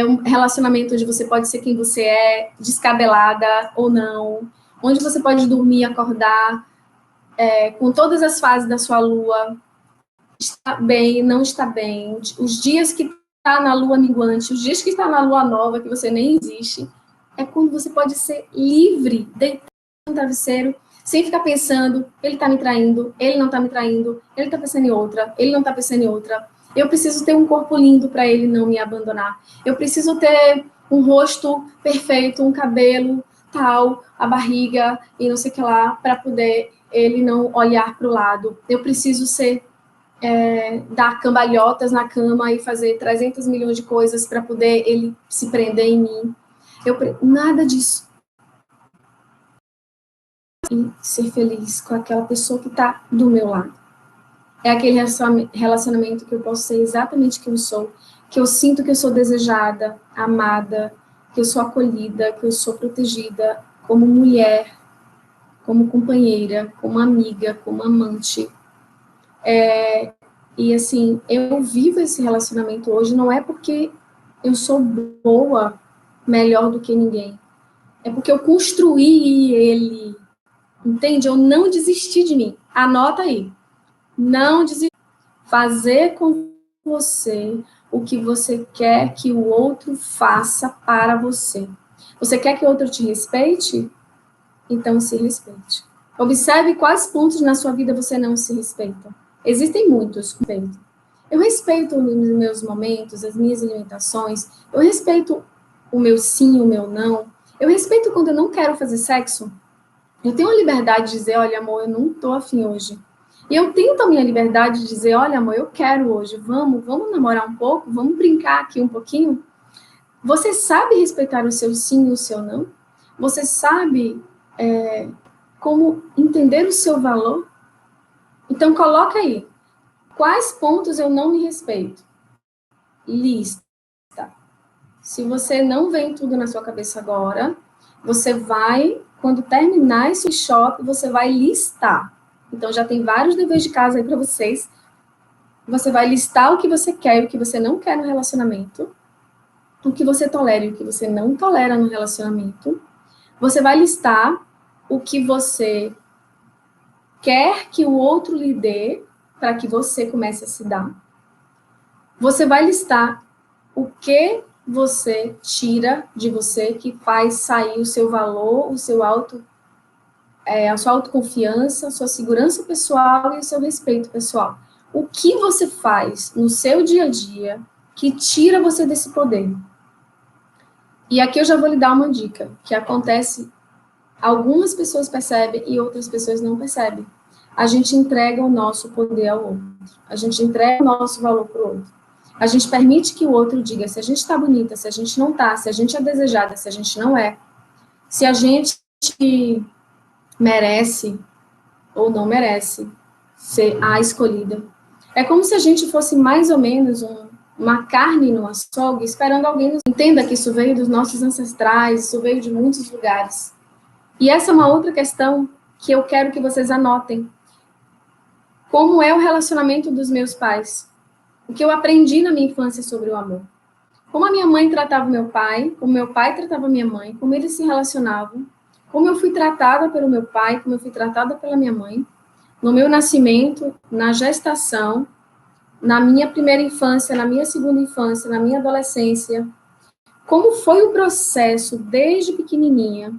S1: um relacionamento onde você pode ser quem você é, descabelada ou não, onde você pode dormir e acordar, com todas as fases da sua lua, está bem, não está bem, os dias que está na lua minguante, os dias que está na lua nova, que você nem existe, é quando você pode ser livre, deitado no travesseiro, sem ficar pensando, ele está me traindo, ele não está me traindo, ele está pensando em outra, ele não está pensando em outra. Eu preciso ter um corpo lindo para ele não me abandonar. Eu preciso ter um rosto perfeito, um cabelo tal, a barriga e não sei o que lá, para poder ele não olhar para o lado. Eu preciso ser dar cambalhotas na cama e fazer 300 milhões de coisas para poder ele se prender em mim. Nada disso. E ser feliz com aquela pessoa que está do meu lado. É aquele relacionamento que eu posso ser exatamente quem eu sou, que eu sinto que eu sou desejada, amada, que eu sou acolhida, que eu sou protegida como mulher, como companheira, como amiga, como amante. E assim, eu vivo esse relacionamento hoje não é porque eu sou boa, melhor do que ninguém. É porque eu construí ele, entende? Eu não desisti de mim. Anota aí. Não desistir. Fazer com você o que você quer que o outro faça para você. Você quer que o outro te respeite? Então se respeite. Observe quais pontos na sua vida você não se respeita. Existem muitos. Eu respeito os meus momentos, as minhas limitações. Eu respeito o meu sim, o meu não. Eu respeito quando eu não quero fazer sexo. Eu tenho a liberdade de dizer, olha, amor, eu não tô afim hoje. E eu tenho também a liberdade de dizer, olha, amor, eu quero hoje, vamos namorar um pouco, vamos brincar aqui um pouquinho. Você sabe respeitar o seu sim e o seu não? Você sabe como entender o seu valor? Então, coloca aí. Quais pontos eu não me respeito? Lista. Se você não vem tudo na sua cabeça agora, você vai, quando terminar esse workshop, você vai listar. Então, já tem vários deveres de casa aí para vocês. Você vai listar o que você quer e o que você não quer no relacionamento, o que você tolera e o que você não tolera no relacionamento. Você vai listar o que você quer que o outro lhe dê para que você comece a se dar. Você vai listar o que você tira de você que faz sair o seu valor, o seu a sua autoconfiança, a sua segurança pessoal e o seu respeito pessoal. O que você faz no seu dia a dia que tira você desse poder? E aqui eu já vou lhe dar uma dica, que acontece, algumas pessoas percebem e outras pessoas não percebem. A gente entrega o nosso poder ao outro. A gente entrega o nosso valor para o outro. A gente permite que o outro diga se a gente está bonita, se a gente não está, se a gente é desejada, se a gente não é. Se a gente merece ou não merece ser a escolhida. É como se a gente fosse mais ou menos uma carne no açougue, esperando alguém nos entenda que isso veio dos nossos ancestrais, isso veio de muitos lugares. E essa é uma outra questão que eu quero que vocês anotem. Como é o relacionamento dos meus pais? O que eu aprendi na minha infância sobre o amor? Como a minha mãe tratava o meu pai, como meu pai tratava a minha mãe, como eles se relacionavam, como eu fui tratada pelo meu pai, como eu fui tratada pela minha mãe, no meu nascimento, na gestação, na minha primeira infância, na minha segunda infância, na minha adolescência. Como foi o processo desde pequenininha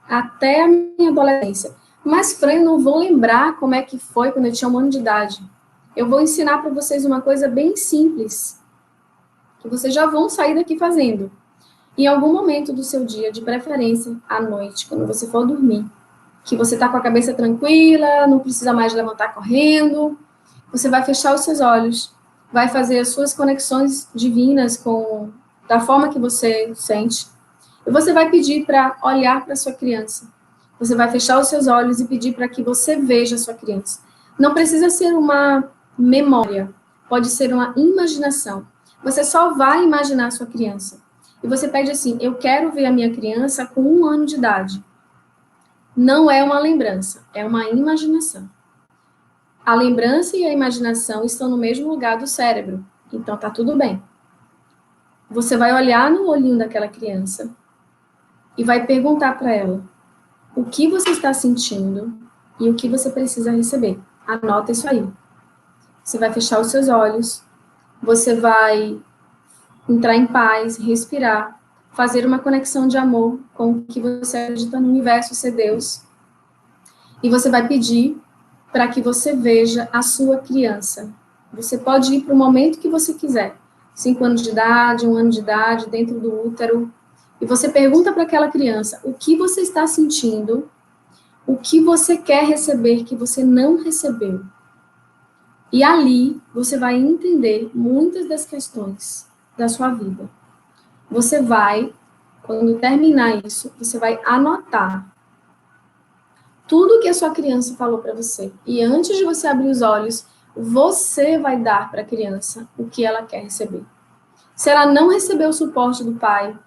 S1: até a minha adolescência? Mas, Fran, eu não vou lembrar como é que foi quando eu tinha 1 ano de idade. Eu vou ensinar para vocês uma coisa bem simples, que vocês já vão sair daqui fazendo. Em algum momento do seu dia, de preferência à noite, quando você for dormir, que você está com a cabeça tranquila, não precisa mais levantar correndo, você vai fechar os seus olhos, vai fazer as suas conexões divinas da forma que você sente, e você vai pedir para olhar para a sua criança. Você vai fechar os seus olhos e pedir para que você veja a sua criança. Não precisa ser uma memória, pode ser uma imaginação. Você só vai imaginar a sua criança. E você pede assim, eu quero ver a minha criança com 1 ano de idade. Não é uma lembrança, é uma imaginação. A lembrança e a imaginação estão no mesmo lugar do cérebro, então tá tudo bem. Você vai olhar no olhinho daquela criança e vai perguntar para ela o que você está sentindo e o que você precisa receber. Anota isso aí. Você vai fechar os seus olhos, você vai entrar em paz, respirar, fazer uma conexão de amor com o que você acredita no universo ser Deus. E você vai pedir para que você veja a sua criança. Você pode ir para o momento que você quiser. 5 anos de idade, 1 ano de idade, dentro do útero. E você pergunta para aquela criança o que você está sentindo, o que você quer receber que você não recebeu. E ali você vai entender muitas das questões da sua vida. Você vai, quando terminar isso, você vai anotar tudo que a sua criança falou para você. E antes de você abrir os olhos, você vai dar para a criança o que ela quer receber. Se ela não recebeu o suporte do pai,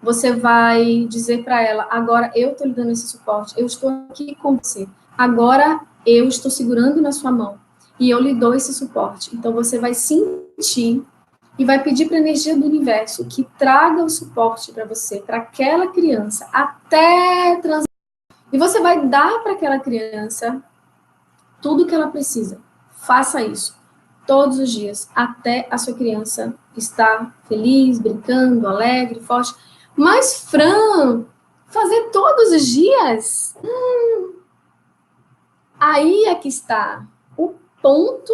S1: você vai dizer para ela, agora eu estou lhe dando esse suporte, eu estou aqui com você. Agora eu estou segurando na sua mão e eu lhe dou esse suporte. Então você vai sentir e vai pedir para a energia do universo que traga o suporte para você, para aquela criança, até transformar. E você vai dar para aquela criança tudo que ela precisa. Faça isso todos os dias, até a sua criança estar feliz, brincando, alegre, forte. Mas, Fran, fazer todos os dias? Aí é que está o ponto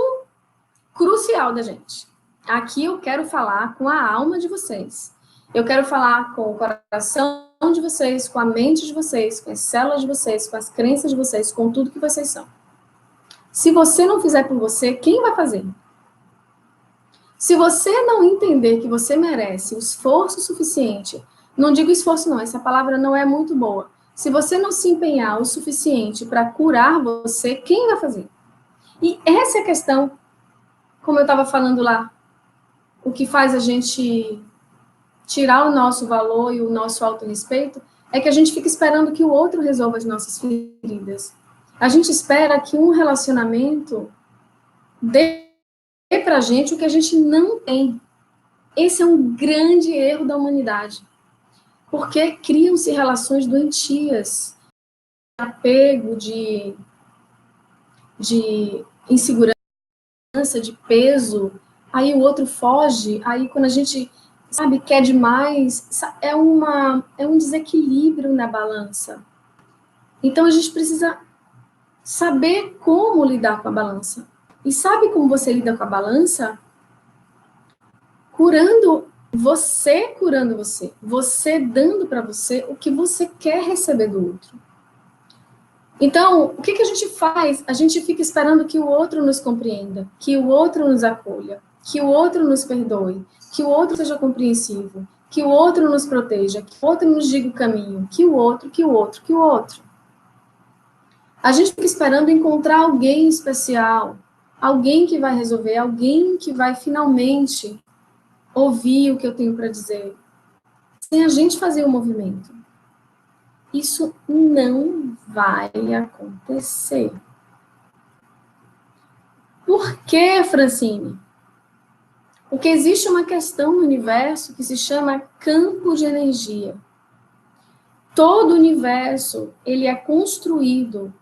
S1: crucial da gente. Aqui eu quero falar com a alma de vocês. Eu quero falar com o coração de vocês, com a mente de vocês, com as células de vocês, com as crenças de vocês, com tudo que vocês são. Se você não fizer por você, quem vai fazer? Se você não entender que você merece o esforço suficiente, não digo esforço não, essa palavra não é muito boa. Se você não se empenhar o suficiente para curar você, quem vai fazer? E essa é a questão, como eu estava falando lá, o que faz a gente tirar o nosso valor e o nosso autorrespeito é que a gente fica esperando que o outro resolva as nossas feridas. A gente espera que um relacionamento dê para a gente o que a gente não tem. Esse é um grande erro da humanidade. Porque criam-se relações doentias, apego, de insegurança, de peso, aí o outro foge, aí quando a gente, sabe, quer demais, é um desequilíbrio na balança. Então a gente precisa saber como lidar com a balança. E sabe como você lida com a balança? Curando você. Você dando para você o que você quer receber do outro. Então, o que a gente faz? A gente fica esperando que o outro nos compreenda, que o outro nos acolha, que o outro nos perdoe, que o outro seja compreensivo, que o outro nos proteja, que o outro nos diga o caminho, que o outro. A gente fica esperando encontrar alguém especial, alguém que vai resolver, alguém que vai finalmente ouvir o que eu tenho para dizer, sem a gente fazer o movimento. Isso não vai acontecer. Por que, Francine? Porque existe uma questão no universo que se chama campo de energia. Todo o universo, ele é construído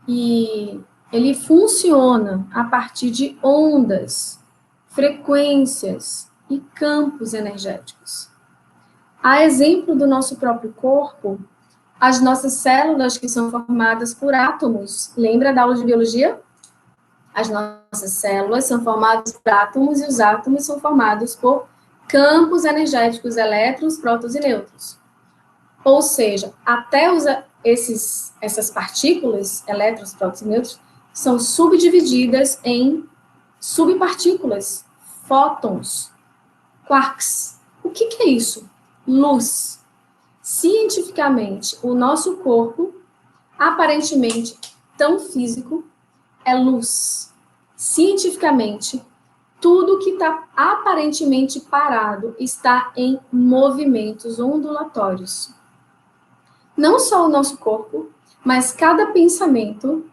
S1: e ele funciona a partir de ondas, frequências e campos energéticos. A exemplo do nosso próprio corpo, as nossas células que são formadas por átomos. Lembra da aula de biologia? As nossas células são formadas por átomos e os átomos são formados por campos energéticos, elétrons, prótons e nêutrons. Ou seja, até essas partículas, elétrons, prótons e nêutrons, são subdivididas em subpartículas, fótons, quarks. O que é isso? Luz. Cientificamente, o nosso corpo, aparentemente tão físico, é luz. Cientificamente, tudo que está aparentemente parado está em movimentos ondulatórios. Não só o nosso corpo, mas cada pensamento,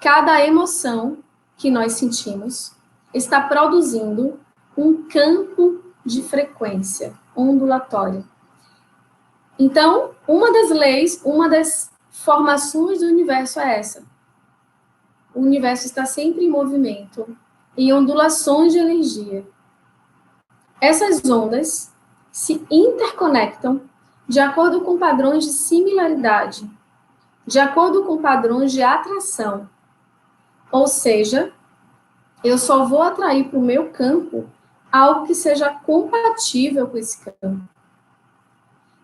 S1: cada emoção que nós sentimos está produzindo um campo de frequência ondulatória. Então, uma das leis, uma das formações do universo é essa. O universo está sempre em movimento, em ondulações de energia. Essas ondas se interconectam de acordo com padrões de similaridade, de acordo com padrões de atração. Ou seja, eu só vou atrair para o meu campo algo que seja compatível com esse campo.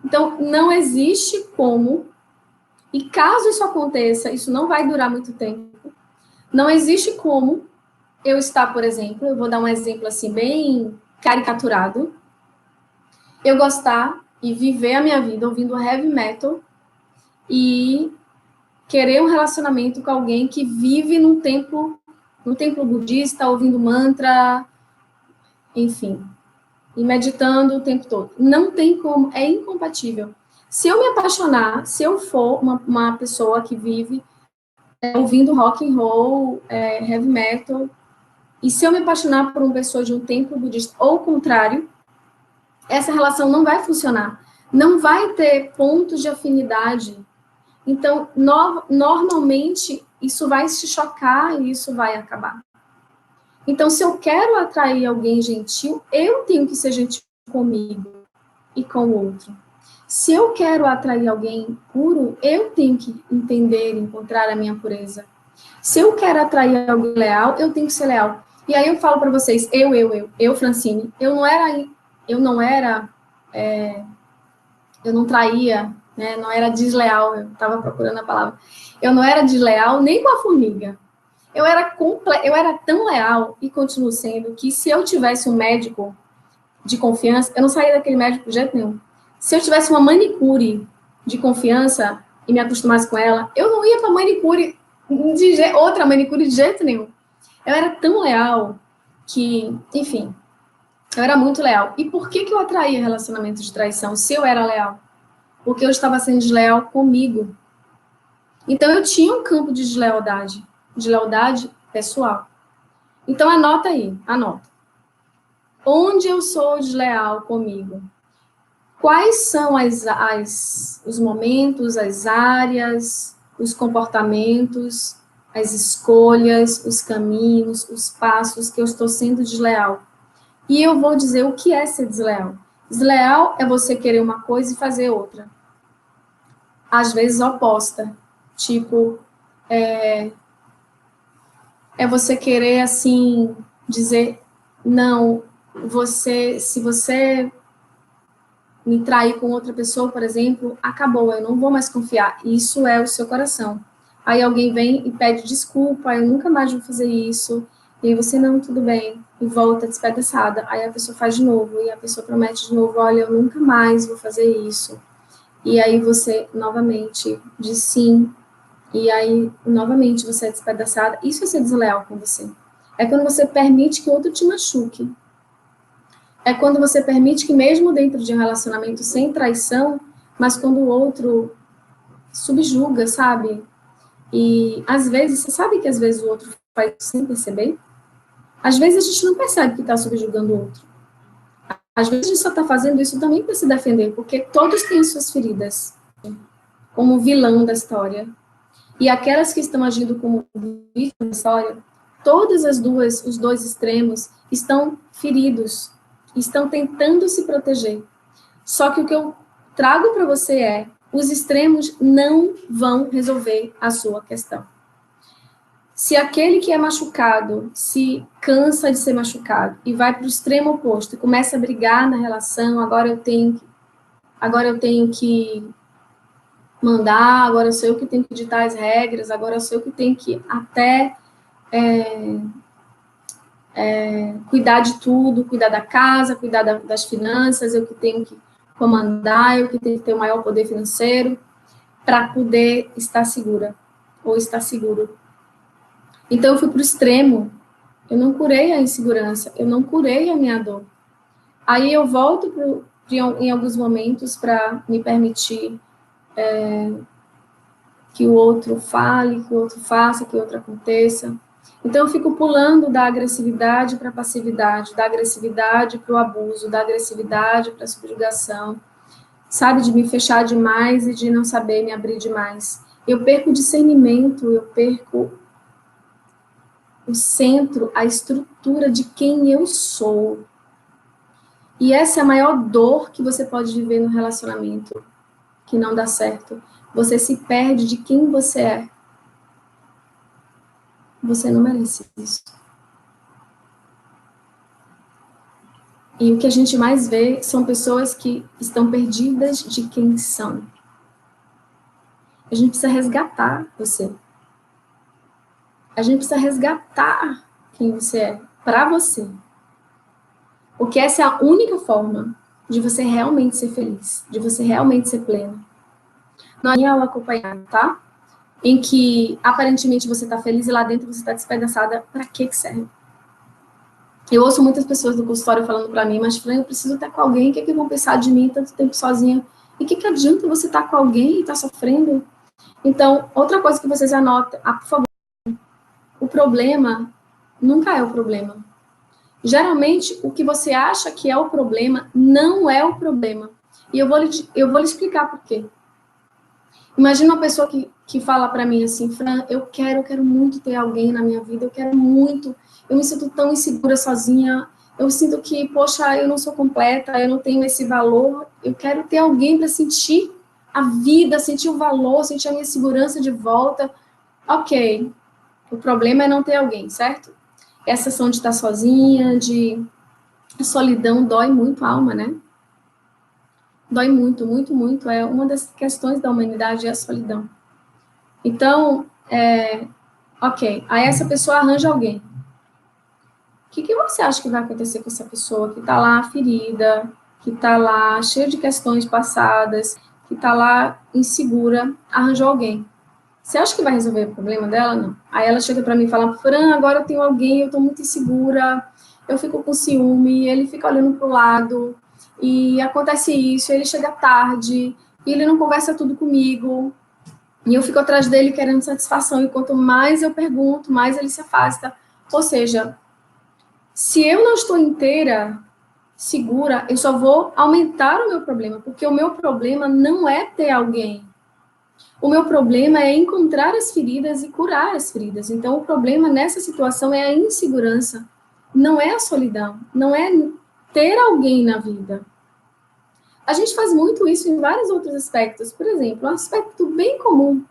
S1: Então, não existe como, e caso isso aconteça, isso não vai durar muito tempo, não existe como eu estar, por exemplo, eu vou dar um exemplo assim bem caricaturado, eu gostar e viver a minha vida ouvindo heavy metal e querer um relacionamento com alguém que vive num templo budista, ouvindo mantra, enfim, e meditando o tempo todo. Não tem como, é incompatível. Se eu me apaixonar, se eu for uma pessoa que vive ouvindo rock and roll, heavy metal, e se eu me apaixonar por uma pessoa de um templo budista, ou o contrário, essa relação não vai funcionar. Não vai ter pontos de afinidade. Então, normalmente, isso vai se chocar e isso vai acabar. Então, se eu quero atrair alguém gentil, eu tenho que ser gentil comigo e com o outro. Se eu quero atrair alguém puro, eu tenho que entender e encontrar a minha pureza. Se eu quero atrair alguém leal, eu tenho que ser leal. E aí eu falo para vocês, eu, Francine, eu não traía, né, não era desleal, eu estava procurando a palavra. Eu não era desleal nem com a formiga. Eu era tão leal, e continuo sendo, que se eu tivesse um médico de confiança, eu não saía daquele médico de jeito nenhum. Se eu tivesse uma manicure de confiança e me acostumasse com ela, eu não ia para manicure, outra manicure de jeito nenhum. Eu era tão leal que, enfim, eu era muito leal. E por que eu atraía relacionamento de traição se eu era leal? Porque eu estava sendo desleal comigo. Então eu tinha um campo de deslealdade. de lealdade pessoal. Então, anota aí, anota. Onde eu sou desleal comigo? Quais são os momentos, as áreas, os comportamentos, as escolhas, os caminhos, os passos que eu estou sendo desleal? E eu vou dizer o que é ser desleal. Desleal é você querer uma coisa e fazer outra. Às vezes oposta. Tipo, é você querer, assim, dizer, não, se você me trair com outra pessoa, por exemplo, acabou, eu não vou mais confiar. Isso é o seu coração. Aí alguém vem e pede desculpa, eu nunca mais vou fazer isso. E aí você, não, tudo bem. E volta despedaçada. Aí a pessoa faz de novo, e a pessoa promete de novo, olha, eu nunca mais vou fazer isso. E aí você, novamente, diz sim. E aí, novamente, você é despedaçada. Isso é ser desleal com você. É quando você permite que o outro te machuque. É quando você permite que, mesmo dentro de um relacionamento sem traição, mas quando o outro subjuga, sabe? E, às vezes, você sabe que às vezes o outro faz sem perceber? Às vezes a gente não percebe que está subjugando o outro. Às vezes a gente só está fazendo isso também para se defender, porque todos têm suas feridas, como vilão da história. E aquelas que estão agindo como vítima da história, os dois extremos, estão feridos, estão tentando se proteger. Só que o que eu trago para você é, os extremos não vão resolver a sua questão. Se aquele que é machucado se cansa de ser machucado e vai para o extremo oposto e começa a brigar na relação, agora eu tenho que mandar, agora sou eu que tenho que ditar as regras, agora sou eu que tenho que até cuidar de tudo, cuidar da casa, cuidar das finanças, eu que tenho que comandar, eu que tenho que ter o maior poder financeiro para poder estar segura ou estar seguro. Então eu fui para o extremo, eu não curei a insegurança, eu não curei a minha dor. Aí eu volto em alguns momentos para me permitir que o outro fale, que o outro faça, que o outro aconteça. Então, eu fico pulando da agressividade para a passividade, da agressividade para o abuso, da agressividade para a subjugação, sabe? De me fechar demais e de não saber me abrir demais. Eu perco o discernimento, eu perco o centro, a estrutura de quem eu sou. E essa é a maior dor que você pode viver no relacionamento, que não dá certo. Você se perde de quem você é. Você não merece isso. E o que a gente mais vê são pessoas que estão perdidas de quem são. A gente precisa resgatar você. A gente precisa resgatar quem você é, para você. Porque essa é a única forma de você realmente ser feliz, de você realmente ser pleno. Não é o acompanhado, tá? Em que aparentemente você está feliz e lá dentro você está despedaçada, para que serve? Eu ouço muitas pessoas do consultório falando para mim, mas Fran, eu preciso estar com alguém, o que vão pensar de mim tanto tempo sozinha? E o que adianta você estar com alguém e estar sofrendo? Então, outra coisa que vocês anotem, por favor, o problema nunca é o problema. Geralmente, o que você acha que é o problema não é o problema. E eu vou lhe explicar por quê. Imagina uma pessoa que fala para mim assim, Fran, eu quero muito ter alguém na minha vida, eu me sinto tão insegura sozinha, eu sinto que, poxa, eu não sou completa, eu não tenho esse valor, eu quero ter alguém para sentir a vida, sentir o valor, sentir a minha segurança de volta. Ok, o problema é não ter alguém, certo? Essa ação de estar sozinha, a solidão dói muito a alma, né? Dói muito, muito, muito. É uma das questões da humanidade é a solidão. Então, ok, aí essa pessoa arranja alguém. O que você acha que vai acontecer com essa pessoa que está lá ferida, que está lá cheia de questões passadas, que está lá insegura, arranjou alguém? Você acha que vai resolver o problema dela? Não. Aí ela chega para mim e fala, Fran, agora eu tenho alguém, eu estou muito insegura, eu fico com ciúme, ele fica olhando para o lado, e acontece isso, ele chega tarde, e ele não conversa tudo comigo. E eu fico atrás dele querendo satisfação, e quanto mais eu pergunto, mais ele se afasta. Ou seja, se eu não estou inteira, segura, eu só vou aumentar o meu problema, porque o meu problema não é ter alguém. O meu problema é encontrar as feridas e curar as feridas. Então, o problema nessa situação é a insegurança, não é a solidão, não é ter alguém na vida. A gente faz muito isso em vários outros aspectos. Por exemplo, um aspecto bem comum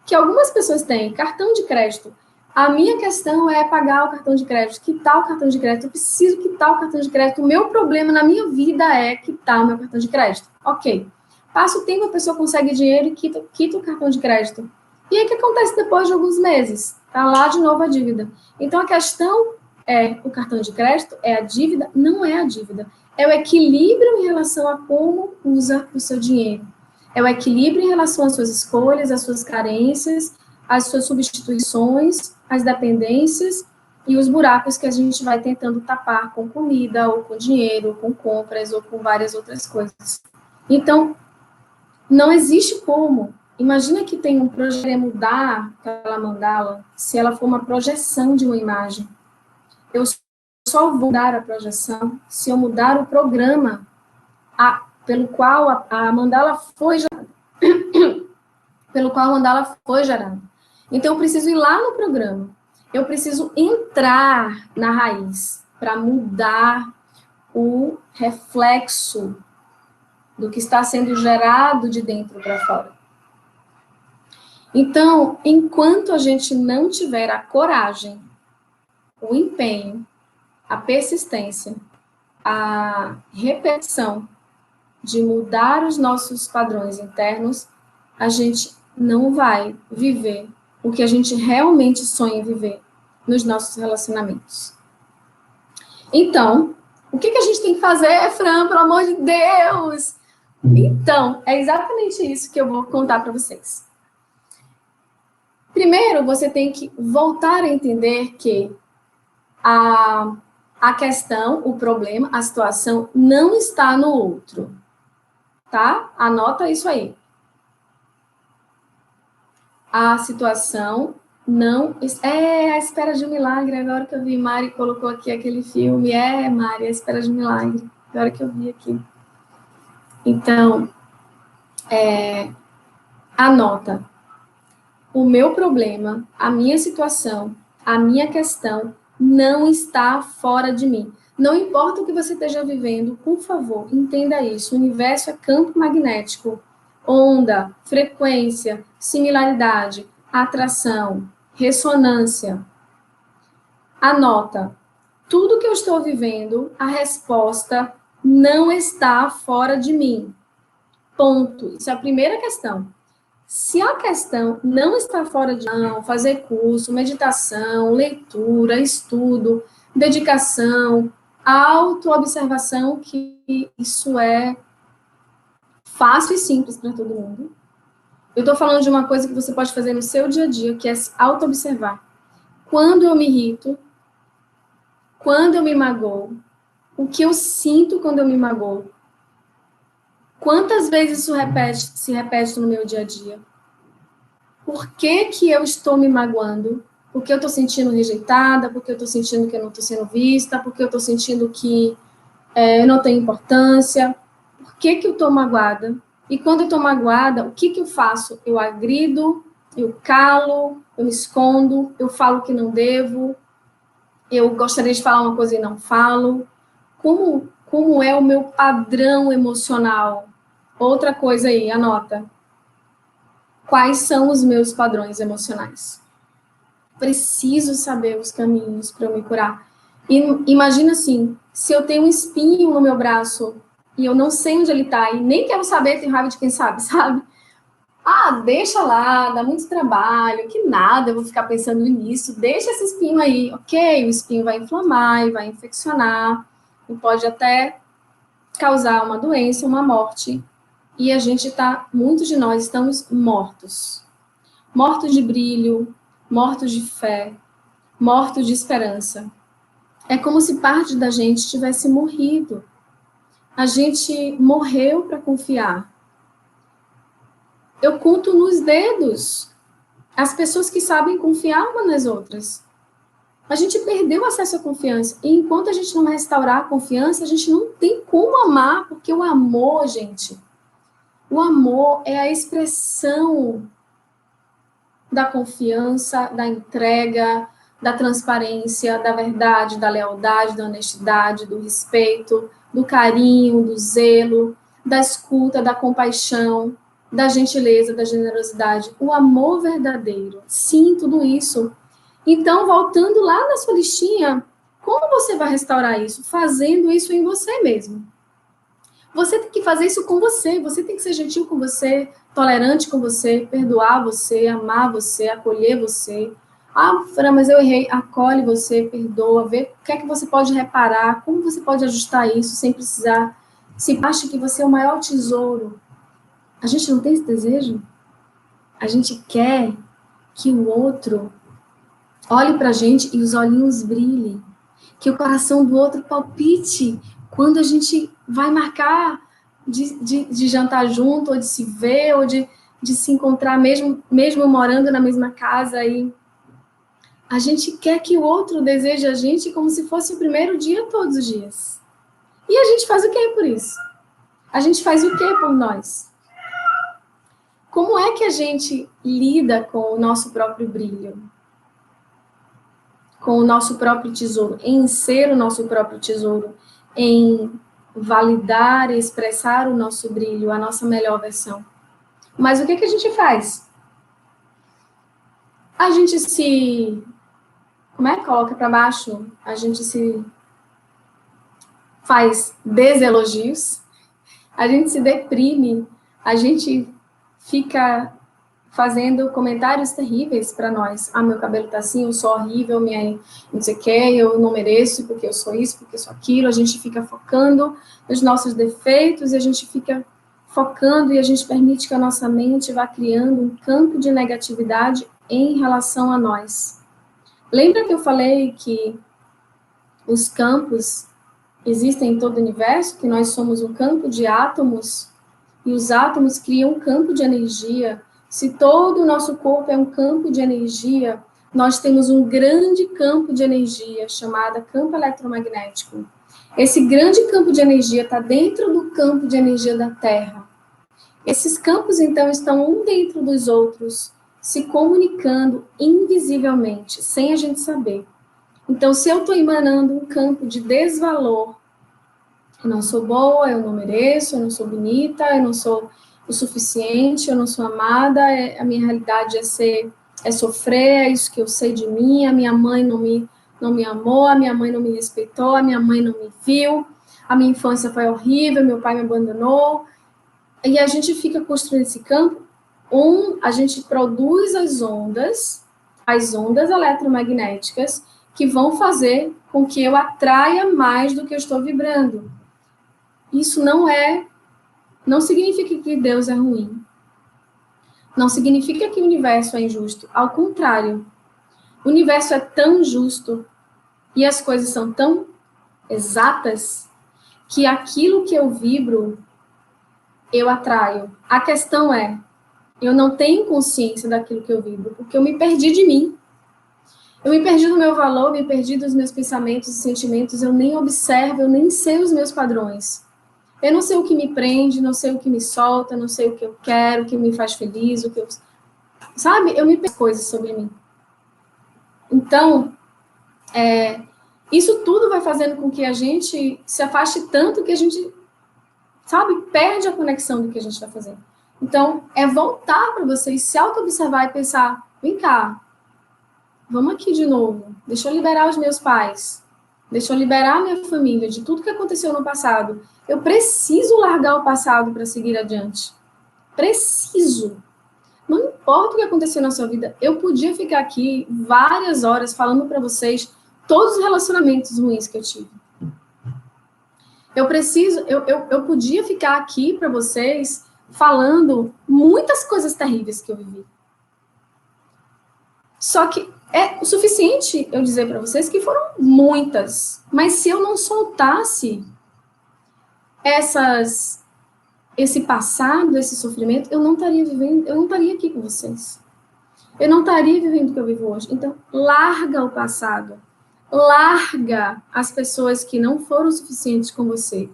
S1: que algumas pessoas têm, cartão de crédito. A minha questão é pagar o cartão de crédito, quitar o cartão de crédito, eu preciso quitar o cartão de crédito, o meu problema na minha vida é quitar o meu cartão de crédito. Ok. Passa o tempo, a pessoa consegue dinheiro e quita o cartão de crédito. E aí o que acontece depois de alguns meses? Tá lá de novo a dívida. Então a questão é, o cartão de crédito é a dívida? Não é a dívida. É o equilíbrio em relação a como usa o seu dinheiro. É o equilíbrio em relação às suas escolhas, às suas carências, às suas substituições, às dependências e os buracos que a gente vai tentando tapar com comida, ou com dinheiro, ou com compras, ou com várias outras coisas. Então, não existe como. Imagina que tem um projeto de mudar aquela mandala, se ela for uma projeção de uma imagem. Eu só vou mudar a projeção se eu mudar o programa pelo qual a mandala foi gerada. Então, eu preciso ir lá no programa. Eu preciso entrar na raiz para mudar o reflexo do que está sendo gerado de dentro para fora. Então, enquanto a gente não tiver a coragem, o empenho, a persistência, a repetição de mudar os nossos padrões internos, a gente não vai viver o que a gente realmente sonha viver nos nossos relacionamentos. Então, o que a gente tem que fazer, Fran, pelo amor de Deus? Então, é exatamente isso que eu vou contar para vocês. Primeiro, você tem que voltar a entender que a questão, o problema, a situação não está no outro, tá? Anota isso aí. A situação não... É A Espera de um Milagre, agora que eu vi, Mari colocou aqui aquele filme, Mari, A Espera de um Milagre, agora que eu vi aqui. Então, anota. O meu problema, a minha situação, a minha questão não está fora de mim. Não importa o que você esteja vivendo, por favor, entenda isso. O universo é campo magnético, onda, frequência, similaridade, atração, ressonância. Anota. Tudo que eu estou vivendo, a resposta não está fora de mim. Ponto. Isso é a primeira questão. Se a questão não está fora de não, fazer curso, meditação, leitura, estudo, dedicação, autoobservação, que isso é fácil e simples para todo mundo. Eu estou falando de uma coisa que você pode fazer no seu dia a dia, que é se autoobservar. Quando eu me irrito, quando eu me magoo, o que eu sinto quando eu me magoo, quantas vezes isso se repete no meu dia a dia? Por que eu estou me magoando? Porque eu estou sentindo rejeitada, porque eu estou sentindo que eu não estou sendo vista, porque eu estou sentindo que eu não tenho importância. Por que eu estou magoada? E quando eu estou magoada, o que eu faço? Eu agrido, eu calo, eu me escondo, eu falo que não devo, eu gostaria de falar uma coisa e não falo. Como é o meu padrão emocional? Outra coisa aí, anota. Quais são os meus padrões emocionais? Preciso saber os caminhos para eu me curar. E imagina assim, se eu tenho um espinho no meu braço e eu não sei onde ele está e nem quero saber, tenho raiva de quem sabe, sabe? Deixa lá, dá muito trabalho, que nada, eu vou ficar pensando nisso, deixa esse espinho aí. Ok, o espinho vai inflamar e vai infeccionar, e pode até causar uma doença, uma morte. E a gente muitos de nós estamos mortos. Mortos de brilho, mortos de fé, mortos de esperança. É como se parte da gente tivesse morrido. A gente morreu para confiar. eu conto nos dedos as pessoas que sabem confiar umas nas outras. A gente perdeu o acesso à confiança. E enquanto a gente não restaurar a confiança, a gente não tem como amar, porque o amor, gente, o amor é a expressão da confiança, da entrega, da transparência, da verdade, da lealdade, da honestidade, do respeito, do carinho, do zelo, da escuta, da compaixão, da gentileza, da generosidade. O amor verdadeiro. Sim, tudo isso. Então, voltando lá na sua listinha, como você vai restaurar isso? Fazendo isso em você mesmo. Você tem que fazer isso com você tem que ser gentil com você, tolerante com você, perdoar você, amar você, acolher você. Ah, Fran, mas eu errei. Acolhe você, perdoa, vê o que é que você pode reparar, como você pode ajustar isso sem precisar. Se acha que você é o maior tesouro. A gente não tem esse desejo? A gente quer que o outro olhe pra gente e os olhinhos brilhem. Que o coração do outro palpite quando a gente vai marcar de jantar junto, ou de se ver, ou de se encontrar mesmo morando na mesma casa. Aí a gente quer que o outro deseje a gente como se fosse o primeiro dia todos os dias. E a gente faz o quê por isso? A gente faz o quê por nós? Como é que a gente lida com o nosso próprio brilho? Com o nosso próprio tesouro, em ser o nosso próprio tesouro, em validar e expressar o nosso brilho, a nossa melhor versão. Mas o que a gente faz? A gente se... Coloca para baixo, a gente se faz deselogios, a gente se deprime, a gente fica fazendo comentários terríveis para nós. Ah, meu cabelo tá assim, eu sou horrível, minha não sei o que, eu não mereço, porque eu sou isso, porque eu sou aquilo. A gente fica focando nos nossos defeitos, e a gente fica focando, e a gente permite que a nossa mente vá criando um campo de negatividade em relação a nós. Lembra que eu falei que os campos existem em todo o universo, que nós somos um campo de átomos, e os átomos criam um campo de energia. Se todo o nosso corpo é um campo de energia, nós temos um grande campo de energia, chamado campo eletromagnético. Esse grande campo de energia está dentro do campo de energia da Terra. Esses campos, então, estão um dentro dos outros, se comunicando invisivelmente, sem a gente saber. Então, se eu estou emanando um campo de desvalor, eu não sou boa, eu não mereço, eu não sou bonita, eu não sou o suficiente, eu não sou amada, a minha realidade é sofrer, é isso que eu sei de mim, a minha mãe não me amou, a minha mãe não me respeitou, a minha mãe não me viu, a minha infância foi horrível, meu pai me abandonou. E a gente fica construindo esse campo, a gente produz as ondas eletromagnéticas, que vão fazer com que eu atraia mais do que eu estou vibrando. Isso não significa que Deus é ruim. Não significa que o universo é injusto. Ao contrário, o universo é tão justo e as coisas são tão exatas que aquilo que eu vibro, eu atraio. A questão é, eu não tenho consciência daquilo que eu vibro, porque eu me perdi de mim. Eu me perdi do meu valor, me perdi dos meus pensamentos e sentimentos, eu nem observo, eu nem sei os meus padrões. Eu não sei o que me prende, não sei o que me solta, não sei o que eu quero, o que me faz feliz, sabe? Eu me perco coisas sobre mim. Então, isso tudo vai fazendo com que a gente se afaste tanto que a gente, sabe, perde a conexão do que a gente está fazendo. Então, é voltar para vocês, se auto-observar e pensar, vem cá, vamos aqui de novo, deixa eu liberar os meus pais, deixa eu liberar a minha família de tudo que aconteceu no passado. Eu preciso largar o passado para seguir adiante. Preciso. Não importa o que aconteceu na sua vida, eu podia ficar aqui várias horas falando para vocês todos os relacionamentos ruins que eu tive. Eu podia ficar aqui para vocês falando muitas coisas terríveis que eu vivi. Só que é o suficiente eu dizer para vocês que foram muitas. Mas se eu não soltasse esse passado, esse sofrimento, eu não estaria vivendo, eu não estaria aqui com vocês. Eu não estaria vivendo o que eu vivo hoje. Então, larga o passado. Larga as pessoas que não foram suficientes com você.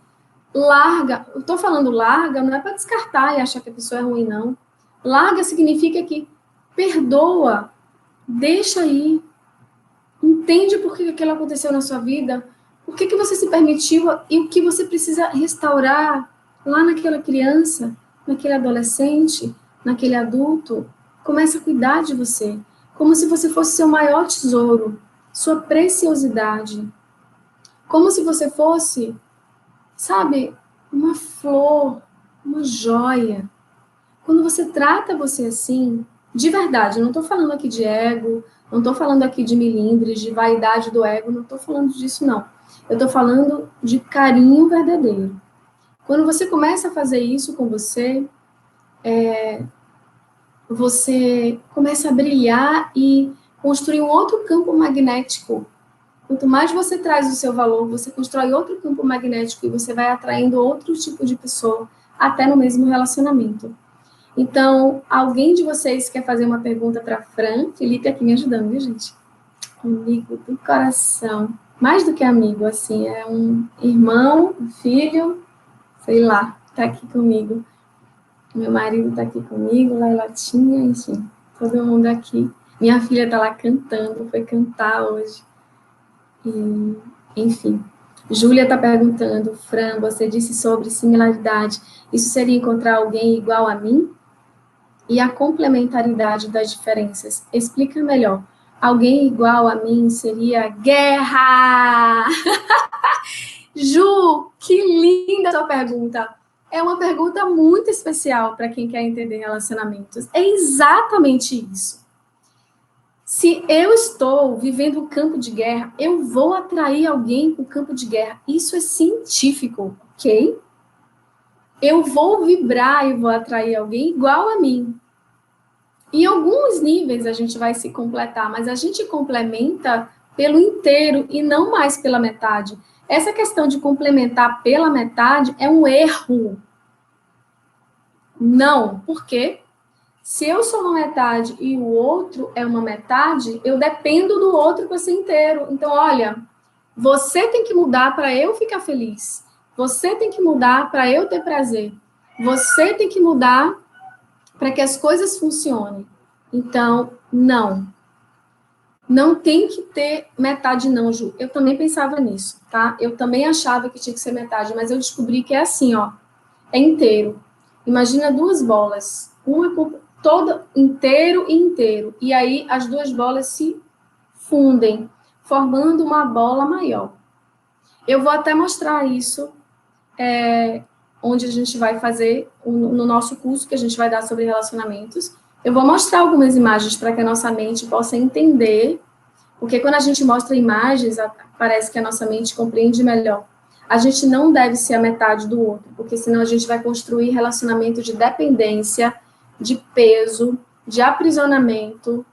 S1: Larga, eu tô falando larga, não é para descartar e achar que a pessoa é ruim, não. Larga significa que perdoa, deixa aí, entende por que aquilo aconteceu na sua vida, por que você se permitiu e o que você precisa restaurar lá naquela criança, naquele adolescente, naquele adulto. Começa a cuidar de você, como se você fosse seu maior tesouro, sua preciosidade, como se você fosse, sabe, uma flor, uma joia. Quando você trata você assim, de verdade, eu não estou falando aqui de ego, não estou falando aqui de milindres, de vaidade do ego, não estou falando disso, não. Eu estou falando de carinho verdadeiro. Quando você começa a fazer isso com você, você começa a brilhar e construir um outro campo magnético. Quanto mais você traz o seu valor, você constrói outro campo magnético e você vai atraindo outro tipo de pessoa, até no mesmo relacionamento. Então, alguém de vocês quer fazer uma pergunta para Fran? Felipe aqui me ajudando, viu, gente? Amigo do coração. Mais do que amigo, assim, é um irmão, um filho, sei lá, tá aqui comigo. Meu marido tá aqui comigo, Lailatinha, enfim, todo mundo aqui. Minha filha tá lá cantando, foi cantar hoje. E, enfim. Júlia tá perguntando, Fran, você disse sobre similaridade. Isso seria encontrar alguém igual a mim? E a complementaridade das diferenças. Explica melhor. Alguém igual a mim seria guerra! Ju, que linda sua pergunta. É uma pergunta muito especial para quem quer entender relacionamentos. É exatamente isso. Se eu estou vivendo um campo de guerra, eu vou atrair alguém com campo de guerra. Isso é científico, ok? Eu vou vibrar e vou atrair alguém igual a mim. Em alguns níveis a gente vai se completar, mas a gente complementa pelo inteiro e não mais pela metade. Essa questão de complementar pela metade é um erro. Não, porque se eu sou uma metade e o outro é uma metade, eu dependo do outro para ser inteiro. Então, olha, você tem que mudar para eu ficar feliz. Você tem que mudar para eu ter prazer. Você tem que mudar para que as coisas funcionem. Então, não. Não tem que ter metade não, Ju. Eu também pensava nisso, tá? Eu também achava que tinha que ser metade, mas eu descobri que é assim, ó. É inteiro. Imagina duas bolas. Uma toda inteiro e inteiro. E aí as duas bolas se fundem, formando uma bola maior. Eu vou até mostrar isso onde a gente vai fazer no nosso curso que a gente vai dar sobre relacionamentos. Eu vou mostrar algumas imagens para que a nossa mente possa entender, porque quando a gente mostra imagens, parece que a nossa mente compreende melhor. A gente não deve ser a metade do outro, porque senão a gente vai construir relacionamento de dependência, de peso, de aprisionamento,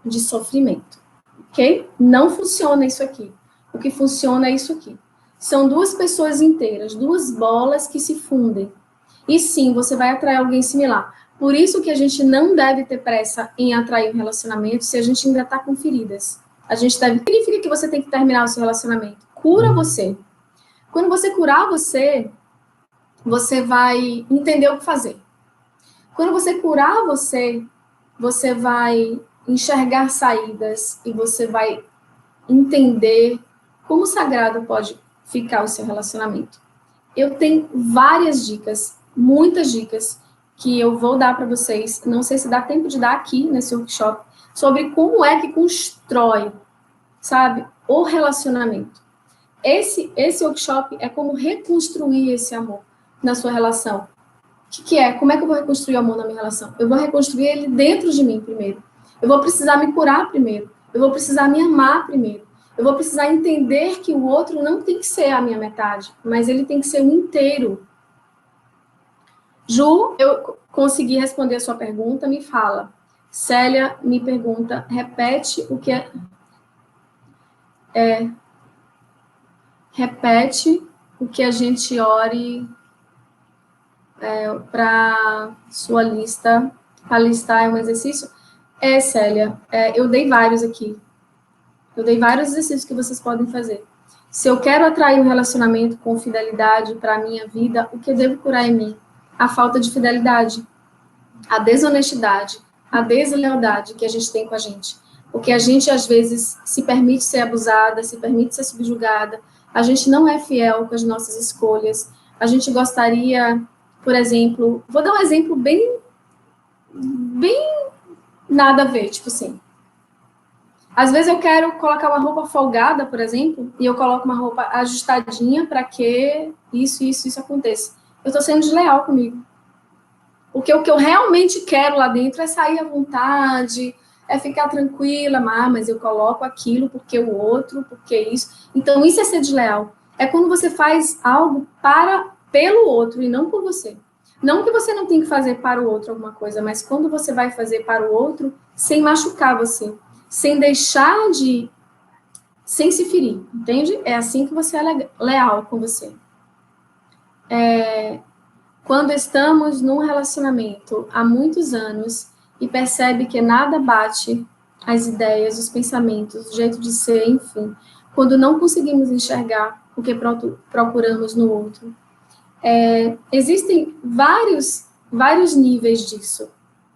S1: de sofrimento. Ok? Não funciona isso aqui. O que funciona é isso aqui. São duas pessoas inteiras, duas bolas que se fundem. E sim, você vai atrair alguém similar. Por isso que a gente não deve ter pressa em atrair um relacionamento se a gente ainda está com feridas. A gente deve... Significa que você tem que terminar o seu relacionamento. Cura você. Quando você curar você, você vai entender o que fazer. Quando você curar você, você vai enxergar saídas e você vai entender como sagrado pode ficar o seu relacionamento. Eu tenho várias dicas, muitas dicas, que eu vou dar para vocês, não sei se dá tempo de dar aqui nesse workshop, sobre como é que constrói, sabe, o relacionamento. Esse workshop é como reconstruir esse amor na sua relação. O que é? Como é que eu vou reconstruir o amor na minha relação? Eu vou reconstruir ele dentro de mim primeiro. Eu vou precisar me curar primeiro. Eu vou precisar me amar primeiro. Eu vou precisar entender que o outro não tem que ser a minha metade, mas ele tem que ser o inteiro. Ju, eu consegui responder a sua pergunta, me fala. Célia me pergunta, repete o que repete o que a gente ore. para sua lista, para listar um exercício. Célia, eu dei vários aqui. Eu dei vários exercícios que vocês podem fazer. Se eu quero atrair um relacionamento com fidelidade para a minha vida, o que eu devo curar em mim? A falta de fidelidade, a desonestidade, a deslealdade que a gente tem com a gente. Porque a gente, às vezes, se permite ser abusada, se permite ser subjugada, a gente não é fiel com as nossas escolhas, a gente gostaria, por exemplo, vou dar um exemplo bem nada a ver, tipo assim, às vezes eu quero colocar uma roupa folgada, por exemplo, e eu coloco uma roupa ajustadinha para que isso aconteça. Eu estou sendo desleal comigo. Porque o que eu realmente quero lá dentro é sair à vontade, é ficar tranquila, mas eu coloco aquilo porque o outro, porque isso. Então, isso é ser desleal. É quando você faz algo pelo outro e não por você. Não que você não tem que fazer para o outro alguma coisa, mas quando você vai fazer para o outro sem machucar você, sem deixar de... sem se ferir, entende? É assim que você é leal com você. Quando estamos num relacionamento há muitos anos e percebe que nada bate as ideias, os pensamentos, o jeito de ser, enfim, quando não conseguimos enxergar o que procuramos no outro, existem vários níveis disso,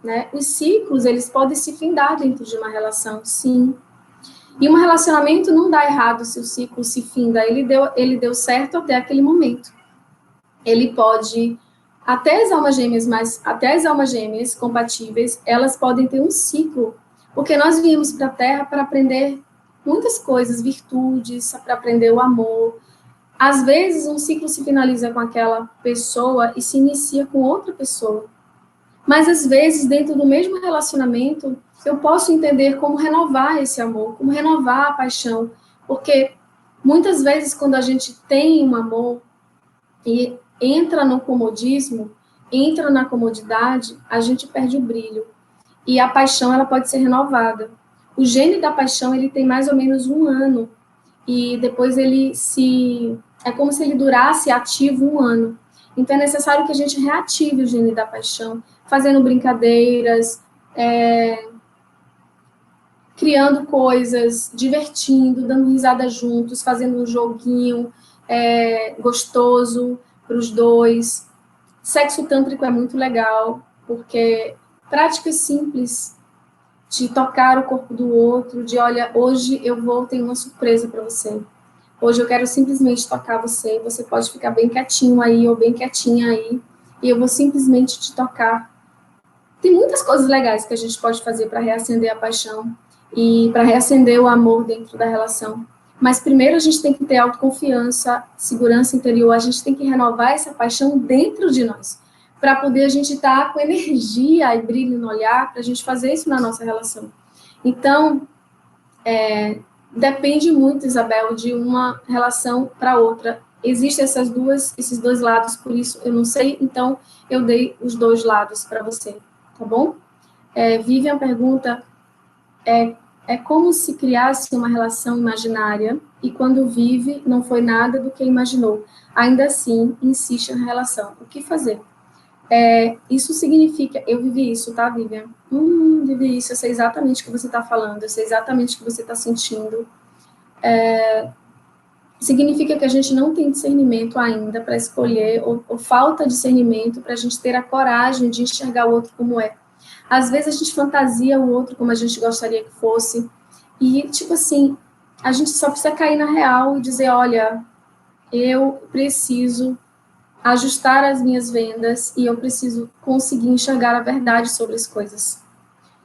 S1: né? Os ciclos, eles podem se findar dentro de uma relação, sim. E um relacionamento não dá errado se o ciclo se finda, ele deu certo até aquele momento. Ele pode, até as almas gêmeas compatíveis, elas podem ter um ciclo, porque nós viemos para a Terra para aprender muitas coisas, virtudes, para aprender o amor. Às vezes, um ciclo se finaliza com aquela pessoa e se inicia com outra pessoa. Mas, às vezes, dentro do mesmo relacionamento, eu posso entender como renovar esse amor, como renovar a paixão. Porque, muitas vezes, quando a gente tem um amor e entra no comodismo, entra na comodidade, a gente perde o brilho. E a paixão, ela pode ser renovada. O gene da paixão, ele tem mais ou menos 1 ano. E depois é como se ele durasse ativo 1 ano. Então, é necessário que a gente reative o gene da paixão, fazendo brincadeiras, criando coisas, divertindo, dando risada juntos, fazendo um joguinho gostoso para os dois. Sexo tântrico é muito legal, porque práticas simples de tocar o corpo do outro, de olha, hoje eu vou ter uma surpresa para você. Hoje eu quero simplesmente tocar você, você pode ficar bem quietinho aí ou bem quietinha aí, e eu vou simplesmente te tocar. Tem muitas coisas legais que a gente pode fazer para reacender a paixão e para reacender o amor dentro da relação. Mas primeiro a gente tem que ter autoconfiança, segurança interior, a gente tem que renovar essa paixão dentro de nós, para poder a gente estar com energia e brilho no olhar, para a gente fazer isso na nossa relação. Então, depende muito, Isabel, de uma relação para outra. Existem esses dois lados, por isso eu não sei, então eu dei os dois lados para você, tá bom? Vivian pergunta, como se criasse uma relação imaginária e quando vive não foi nada do que imaginou. Ainda assim, insiste na relação. O que fazer? Isso significa... Eu vivi isso, tá, Vivian? Vivi isso, eu sei exatamente o que você está falando, eu sei exatamente o que você está sentindo. Significa que a gente não tem discernimento ainda para escolher, ou falta discernimento para a gente ter a coragem de enxergar o outro como é. Às vezes a gente fantasia o outro como a gente gostaria que fosse, e, tipo assim, a gente só precisa cair na real e dizer, olha, eu preciso ajustar as minhas vendas e eu preciso conseguir enxergar a verdade sobre as coisas.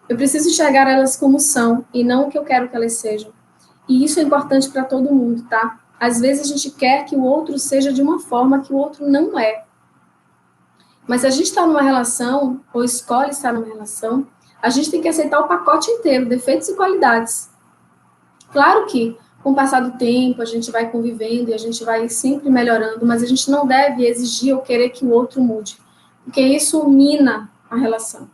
S1: Eu preciso enxergar elas como são e não o que eu quero que elas sejam. E isso é importante para todo mundo, tá? Às vezes a gente quer que o outro seja de uma forma que o outro não é. Mas se a gente está numa relação, ou escolhe estar numa relação, a gente tem que aceitar o pacote inteiro, defeitos e qualidades. Claro que, com o passar do tempo, a gente vai convivendo e a gente vai sempre melhorando, mas a gente não deve exigir ou querer que o outro mude, porque isso mina a relação.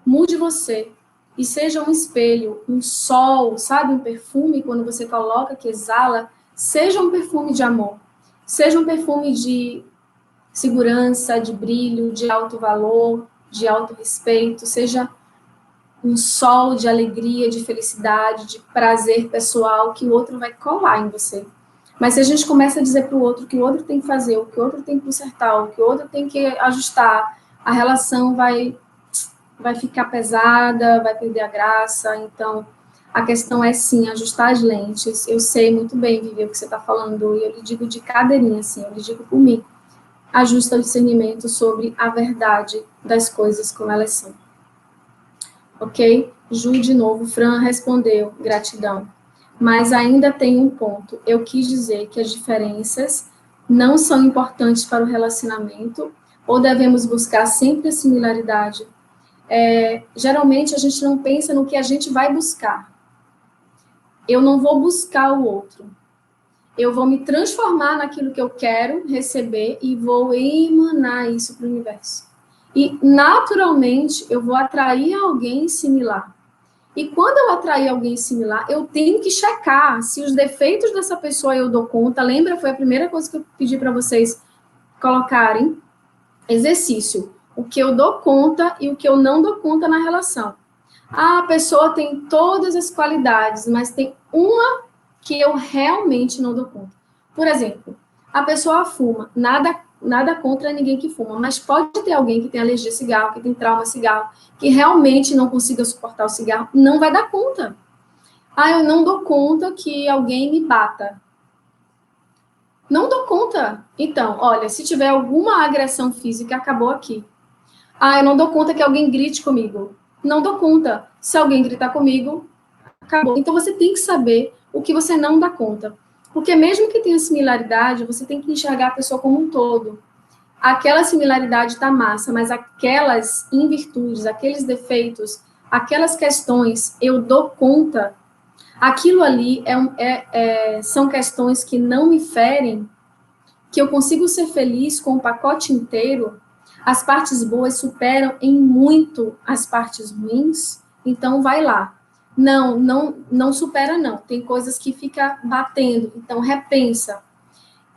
S1: Mude você e seja um espelho, um sol, sabe, um perfume, quando você coloca, que exala, seja um perfume de amor, seja um perfume de segurança, de brilho, de alto valor, de alto respeito, seja um sol de alegria, de felicidade, de prazer pessoal, que o outro vai colar em você. Mas se a gente começa a dizer para o outro que o outro tem que fazer, o que o outro tem que consertar, o que o outro tem que ajustar, a relação vai ficar pesada, vai perder a graça. Então, a questão é, sim, ajustar as lentes. Eu sei muito bem, Vivi, o que você está falando, e eu lhe digo de cadeirinha, assim, eu lhe digo por mim. Ajusta o discernimento sobre a verdade das coisas como elas são. Ok? Ju, de novo, Fran respondeu, gratidão. Mas ainda tem um ponto. Eu quis dizer que as diferenças não são importantes para o relacionamento, ou devemos buscar sempre a similaridade. Geralmente, a gente não pensa no que a gente vai buscar. Eu não vou buscar o outro. Eu vou me transformar naquilo que eu quero receber e vou emanar isso para o universo. E, naturalmente, eu vou atrair alguém similar. E quando eu atrair alguém similar, eu tenho que checar se os defeitos dessa pessoa eu dou conta. Lembra? Foi a primeira coisa que eu pedi para vocês colocarem. Exercício. O que eu dou conta e o que eu não dou conta na relação. A pessoa tem todas as qualidades, mas tem uma que eu realmente não dou conta. Por exemplo, a pessoa fuma. Nada contra ninguém que fuma, mas pode ter alguém que tem alergia a cigarro, que tem trauma a cigarro, que realmente não consiga suportar o cigarro, não vai dar conta. Eu não dou conta que alguém me bata. Não dou conta. Então, olha, se tiver alguma agressão física, acabou aqui. Eu não dou conta que alguém grite comigo. Não dou conta. Se alguém gritar comigo, acabou. Então, você tem que saber o que você não dá conta. Porque mesmo que tenha similaridade, você tem que enxergar a pessoa como um todo. Aquela similaridade está massa, mas aquelas invirtudes, aqueles defeitos, aquelas questões, eu dou conta. Aquilo ali são questões que não me ferem, que eu consigo ser feliz com o pacote inteiro. As partes boas superam em muito as partes ruins, então vai lá. Não supera, não. Tem coisas que fica batendo, então repensa.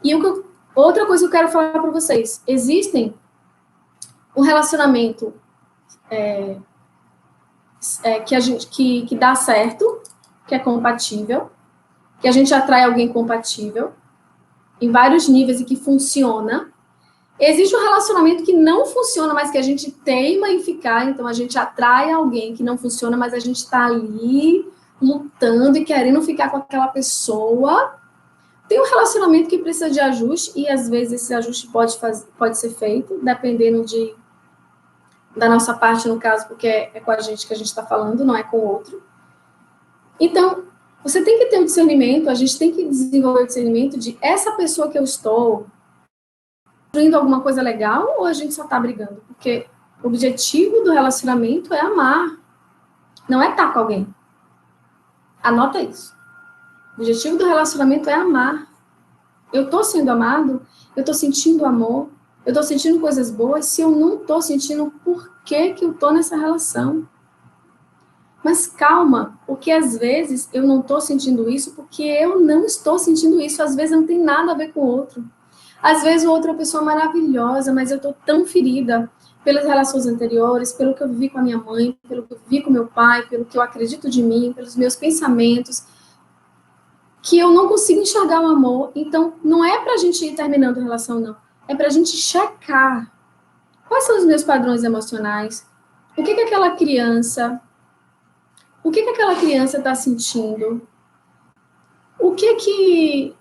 S1: E outra coisa que eu quero falar para vocês: existem um relacionamento que dá certo, que é compatível, que a gente atrai alguém compatível, em vários níveis e que funciona. Existe um relacionamento que não funciona, mas que a gente teima em ficar, então a gente atrai alguém que não funciona, mas a gente está ali lutando e querendo ficar com aquela pessoa. Tem um relacionamento que precisa de ajuste, e às vezes esse ajuste pode ser feito, dependendo da nossa parte, no caso, porque é com a gente que a gente está falando, não é com o outro. Então, você tem que ter um discernimento, a gente tem que desenvolver o discernimento de essa pessoa que eu estou construindo alguma coisa legal, ou a gente só está brigando? Porque o objetivo do relacionamento é amar, não é estar com alguém. Anota isso. O objetivo do relacionamento é amar. Eu estou sendo amado, eu estou sentindo amor, eu estou sentindo coisas boas. Se eu não estou sentindo, por que eu estou nessa relação? Mas calma, porque às vezes eu não estou sentindo isso porque eu não estou sentindo isso. Às vezes não tem nada a ver com o outro. Às vezes o outro é uma pessoa maravilhosa, mas eu estou tão ferida pelas relações anteriores, pelo que eu vivi com a minha mãe, pelo que eu vivi com meu pai, pelo que eu acredito de mim, pelos meus pensamentos, que eu não consigo enxergar o amor. Então, não é para a gente ir terminando a relação, não. É para a gente checar quais são os meus padrões emocionais, o que aquela criança está sentindo, o que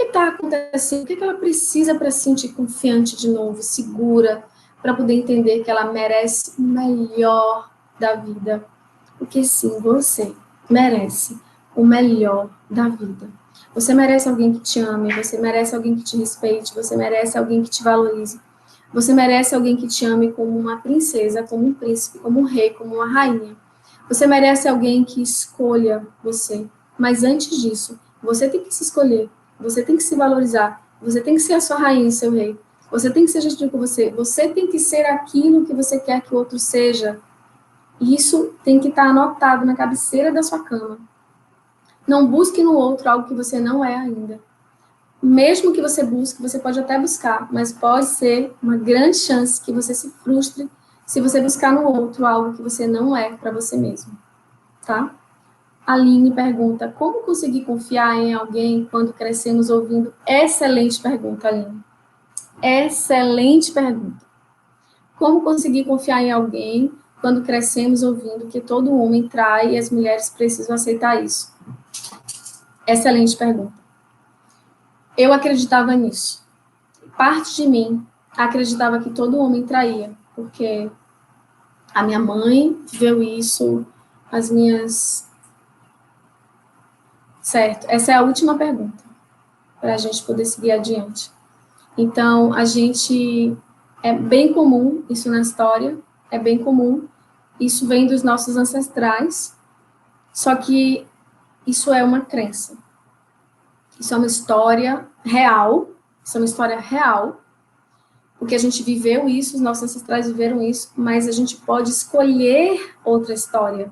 S1: está acontecendo, o que ela precisa para se sentir confiante de novo, segura, para poder entender que ela merece o melhor da vida. Porque sim, você merece o melhor da vida. Você merece alguém que te ame, você merece alguém que te respeite, você merece alguém que te valorize. Você merece alguém que te ame como uma princesa, como um príncipe, como um rei, como uma rainha. Você merece alguém que escolha você. Mas antes disso, você tem que se escolher. Você tem que se valorizar. Você tem que ser a sua rainha e seu rei. Você tem que ser gentil com você. Você tem que ser aquilo que você quer que o outro seja. E isso tem que estar anotado na cabeceira da sua cama. Não busque no outro algo que você não é ainda. mesmo que você busque, você pode até buscar, mas pode ser uma grande chance que você se frustre se você buscar no outro algo que você não é para você mesmo, tá? Aline pergunta, como conseguir confiar em alguém quando crescemos ouvindo? Excelente pergunta, Aline. Excelente pergunta. Como conseguir confiar em alguém quando crescemos ouvindo que todo homem trai e as mulheres precisam aceitar isso? Excelente pergunta. Eu acreditava nisso. Parte de mim acreditava que todo homem traía, porque a minha mãe viveu isso, as minhas... Certo, essa é a última pergunta, para a gente poder seguir adiante. Então, é bem comum isso na história, é bem comum, isso vem dos nossos ancestrais, só que isso é uma crença. Isso é uma história real, porque a gente viveu isso, os nossos ancestrais viveram isso, mas a gente pode escolher outra história.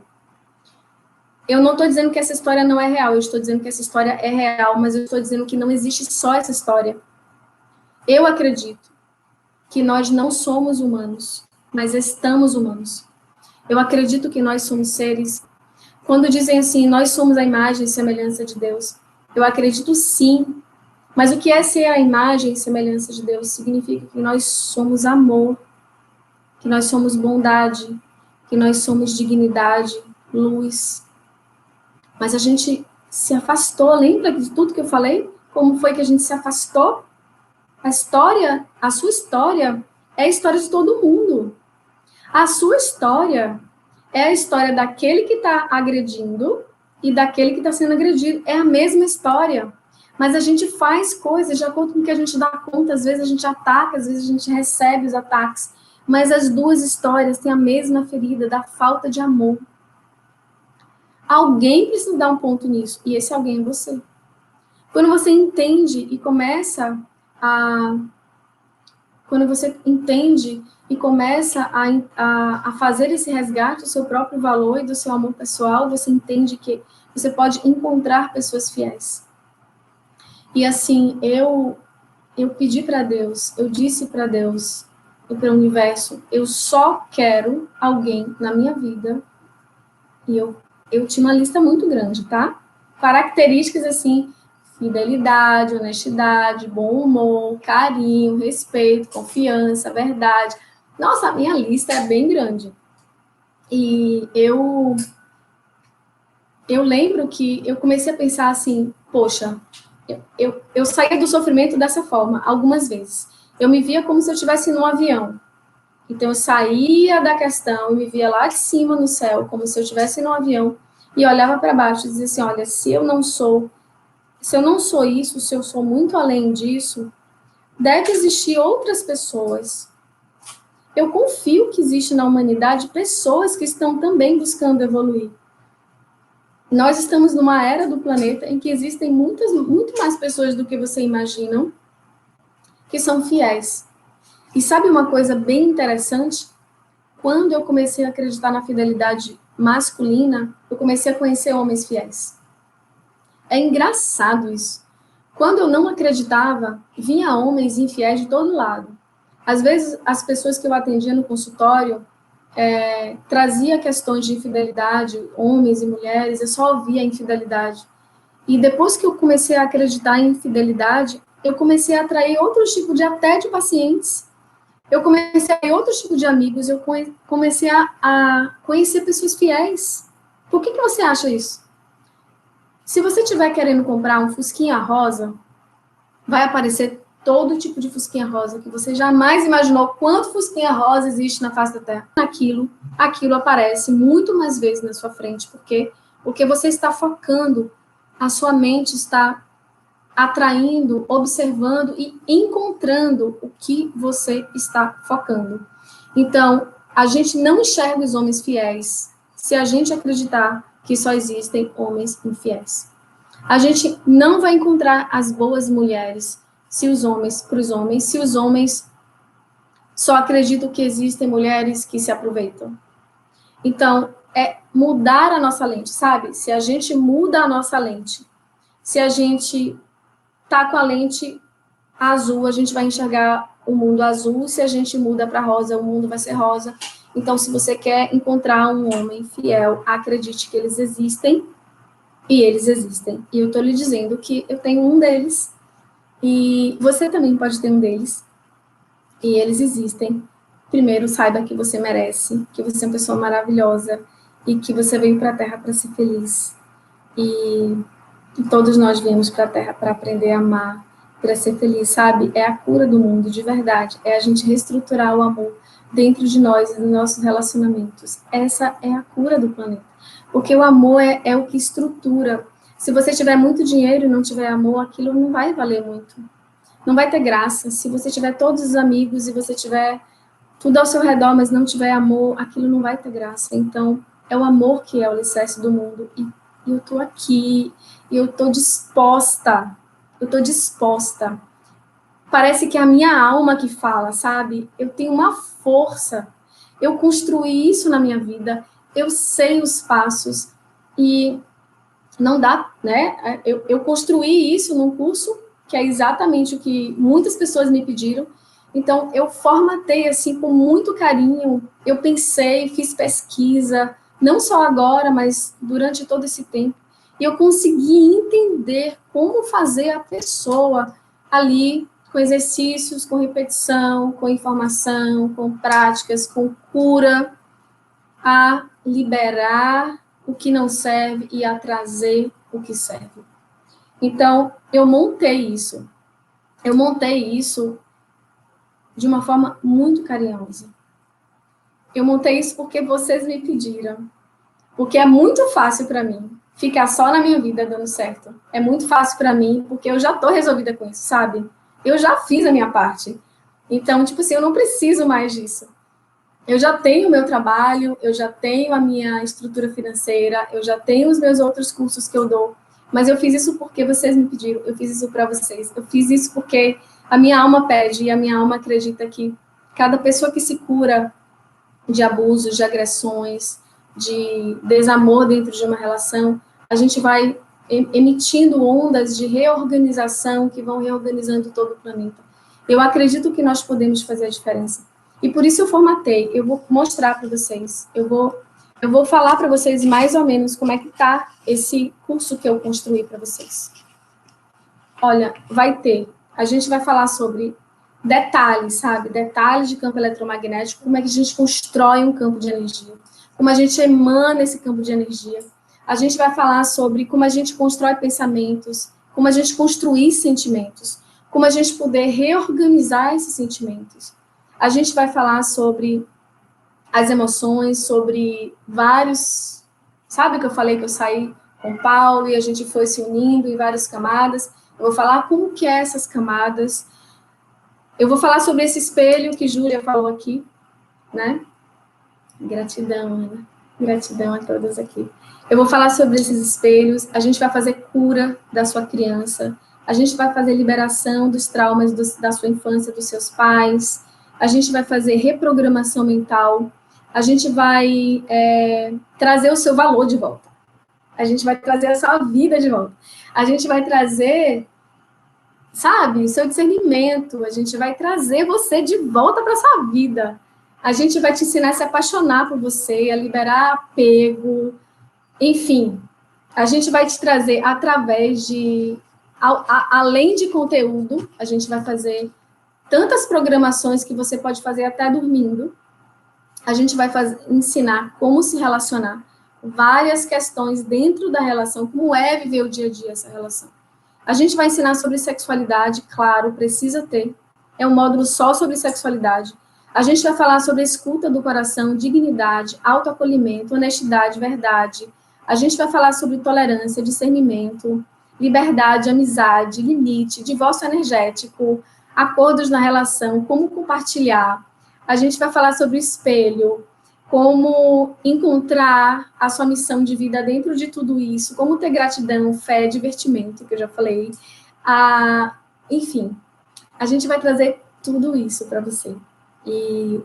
S1: Eu não estou dizendo que essa história não é real, eu estou dizendo que essa história é real, mas eu estou dizendo que não existe só essa história. Eu acredito que nós não somos humanos, mas estamos humanos. Eu acredito que nós somos seres... Quando dizem assim, nós somos a imagem e semelhança de Deus, eu acredito sim, mas o que é ser a imagem e semelhança de Deus? Significa que nós somos amor, que nós somos bondade, que nós somos dignidade, luz. Mas a gente se afastou, lembra de tudo que eu falei? Como foi que a gente se afastou? A sua história é a história de todo mundo. A sua história é a história daquele que está agredindo e daquele que está sendo agredido. É a mesma história. Mas a gente faz coisas de acordo com o que a gente dá conta. Às vezes a gente ataca, às vezes a gente recebe os ataques. Mas as duas histórias têm a mesma ferida da falta de amor. Alguém precisa dar um ponto nisso. E esse alguém é você. Quando você entende e começa a... Quando você entende e começa a fazer esse resgate do seu próprio valor e do seu amor pessoal, você entende que você pode encontrar pessoas fiéis. E assim, eu pedi para Deus, eu disse para Deus e para o universo, eu só quero alguém na minha vida, e eu tinha uma lista muito grande, tá? Características assim, fidelidade, honestidade, bom humor, carinho, respeito, confiança, verdade. Nossa, a minha lista é bem grande. E eu lembro que eu comecei a pensar assim, poxa, eu saía do sofrimento dessa forma, algumas vezes. Eu me via como se eu estivesse num avião. Então, eu saía da questão e me via lá de cima no céu, como se eu estivesse num avião, e olhava para baixo e dizia assim, olha, se eu não sou isso, se eu sou muito além disso, deve existir outras pessoas. Eu confio que existe na humanidade pessoas que estão também buscando evoluir. Nós estamos numa era do planeta em que existem muito mais pessoas do que você imagina que são fiéis. E sabe uma coisa bem interessante? Quando eu comecei a acreditar na fidelidade masculina, eu comecei a conhecer homens fiéis. É engraçado isso. Quando eu não acreditava, vinha homens infiéis de todo lado. Às vezes, as pessoas que eu atendia no consultório trazia questões de infidelidade, homens e mulheres, eu só ouvia infidelidade. E depois que eu comecei a acreditar em infidelidade, eu comecei a atrair outros tipos de pacientes. Eu comecei a ter outros tipos de amigos, eu comecei a conhecer pessoas fiéis. Por que você acha isso? Se você estiver querendo comprar um fusquinha rosa, vai aparecer todo tipo de fusquinha rosa que você jamais imaginou quanto fusquinha rosa existe na face da Terra. Aquilo aparece muito mais vezes na sua frente, porque você está focando, a sua mente está atraindo, observando e encontrando o que você está focando. Então, a gente não enxerga os homens fiéis se a gente acreditar que só existem homens infiéis. A gente não vai encontrar as boas mulheres se os homens só acreditam que existem mulheres que se aproveitam. Então, é mudar a nossa lente, sabe? Se a gente muda a nossa lente, se a gente tá com a lente azul, a gente vai enxergar o mundo azul. Se a gente muda para rosa, o mundo vai ser rosa. Então, se você quer encontrar um homem fiel, acredite que eles existem, e eles existem. E eu estou lhe dizendo que eu tenho um deles, e você também pode ter um deles, e eles existem. Primeiro, saiba que você merece, que você é uma pessoa maravilhosa, e que você veio para a Terra para ser feliz. E todos nós viemos para a Terra para aprender a amar, para ser feliz, sabe? É a cura do mundo, de verdade. É a gente reestruturar o amor dentro de nós e dos nossos relacionamentos. Essa é a cura do planeta. Porque o amor é o que estrutura. Se você tiver muito dinheiro e não tiver amor, aquilo não vai valer muito. Não vai ter graça. Se você tiver todos os amigos e você tiver tudo ao seu redor, mas não tiver amor, aquilo não vai ter graça. Então, é o amor que é o alicerce do mundo. E eu tô aqui, e eu tô disposta. Parece que é a minha alma que fala, sabe? Eu tenho uma força. Eu construí isso na minha vida. Eu sei os passos. E não dá, né? Eu construí isso num curso, que é exatamente o que muitas pessoas me pediram. Então, eu formatei, assim, com muito carinho. Eu pensei, fiz pesquisa, não só agora, mas durante todo esse tempo. E eu consegui entender como fazer a pessoa ali, com exercícios, com repetição, com informação, com práticas, com cura, a liberar o que não serve e a trazer o que serve. Então, eu montei isso. Eu montei isso de uma forma muito carinhosa. Eu montei isso porque vocês me pediram. Porque é muito fácil para mim ficar só na minha vida dando certo. É muito fácil para mim porque eu já tô resolvida com isso, sabe? Eu já fiz a minha parte. Então, tipo assim, eu não preciso mais disso. Eu já tenho o meu trabalho, eu já tenho a minha estrutura financeira, eu já tenho os meus outros cursos que eu dou, mas eu fiz isso porque vocês me pediram, eu fiz isso para vocês, eu fiz isso porque a minha alma pede e a minha alma acredita que cada pessoa que se cura de abusos, de agressões, de desamor dentro de uma relação, a gente vai emitindo ondas de reorganização que vão reorganizando todo o planeta. Eu acredito que nós podemos fazer a diferença. E por isso eu formatei, eu vou mostrar para vocês, eu vou falar para vocês mais ou menos como é que está esse curso que eu construí para vocês. Olha, a gente vai falar sobre detalhes, sabe? Detalhes de campo eletromagnético, como é que a gente constrói um campo de energia, como a gente emana esse campo de energia. A gente vai falar sobre como a gente constrói pensamentos, como a gente construir sentimentos, como a gente poder reorganizar esses sentimentos. A gente vai falar sobre as emoções, sobre vários... Sabe que eu falei que eu saí com o Paulo e a gente foi se unindo em várias camadas? Eu vou falar como que é essas camadas. Eu vou falar sobre esse espelho que Júlia falou aqui, né? Gratidão, Ana. Gratidão a todas aqui. Eu vou falar sobre esses espelhos. A gente vai fazer cura da sua criança. A gente vai fazer liberação dos traumas da sua infância, dos seus pais. A gente vai fazer reprogramação mental. A gente vai trazer o seu valor de volta. A gente vai trazer a sua vida de volta. A gente vai trazer, sabe, o seu discernimento. A gente vai trazer você de volta para a sua vida. A gente vai te ensinar a se apaixonar por você, a liberar apego. Enfim, a gente vai te trazer através de... Além de conteúdo, a gente vai fazer tantas programações que você pode fazer até dormindo. A gente vai ensinar como se relacionar, várias questões dentro da relação, como é viver o dia a dia essa relação. A gente vai ensinar sobre sexualidade, claro, precisa ter. É um módulo só sobre sexualidade. A gente vai falar sobre a escuta do coração, dignidade, autoacolhimento, honestidade, verdade. A gente vai falar sobre tolerância, discernimento, liberdade, amizade, limite, divórcio energético, acordos na relação, como compartilhar. A gente vai falar sobre o espelho, como encontrar a sua missão de vida dentro de tudo isso, como ter gratidão, fé, divertimento, que eu já falei. Enfim, a gente vai trazer tudo isso para você. E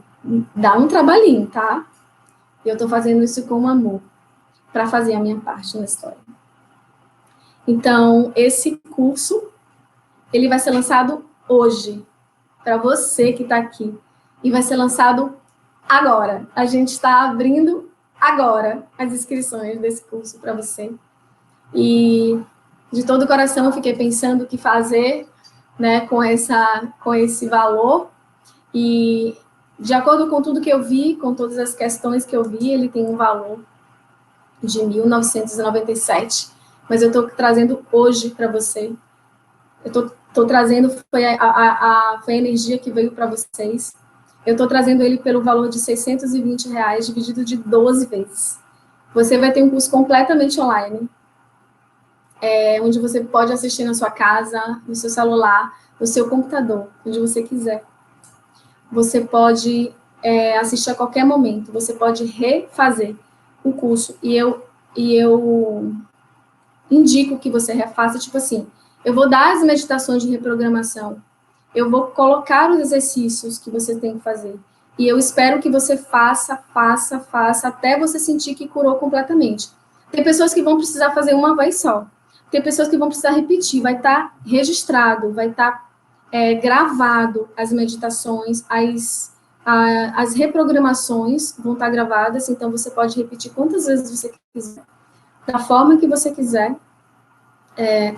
S1: dá um trabalhinho, tá? Eu estou fazendo isso com amor, para fazer a minha parte na história. Então, esse curso, ele vai ser lançado hoje, para você que está aqui. E vai ser lançado agora. A gente está abrindo agora as inscrições desse curso para você. E de todo o coração eu fiquei pensando o que fazer, né, com esse valor. E de acordo com tudo que eu vi, com todas as questões que eu vi, ele tem um valor de 1.997, mas eu estou trazendo hoje para você. Eu estou trazendo, foi a energia que veio para vocês. Eu estou trazendo ele pelo valor de R$620, dividido de 12 vezes. Você vai ter um curso completamente online, onde você pode assistir na sua casa, no seu celular, no seu computador, onde você quiser. Você pode assistir a qualquer momento, você pode refazer o curso. E eu indico que você refaça, tipo assim, eu vou dar as meditações de reprogramação, eu vou colocar os exercícios que você tem que fazer, e eu espero que você faça, até você sentir que curou completamente. Tem pessoas que vão precisar fazer uma vez só, tem pessoas que vão precisar repetir, vai estar registrado, vai estar gravado as meditações, as reprogramações vão estar gravadas, então você pode repetir quantas vezes você quiser, da forma que você quiser.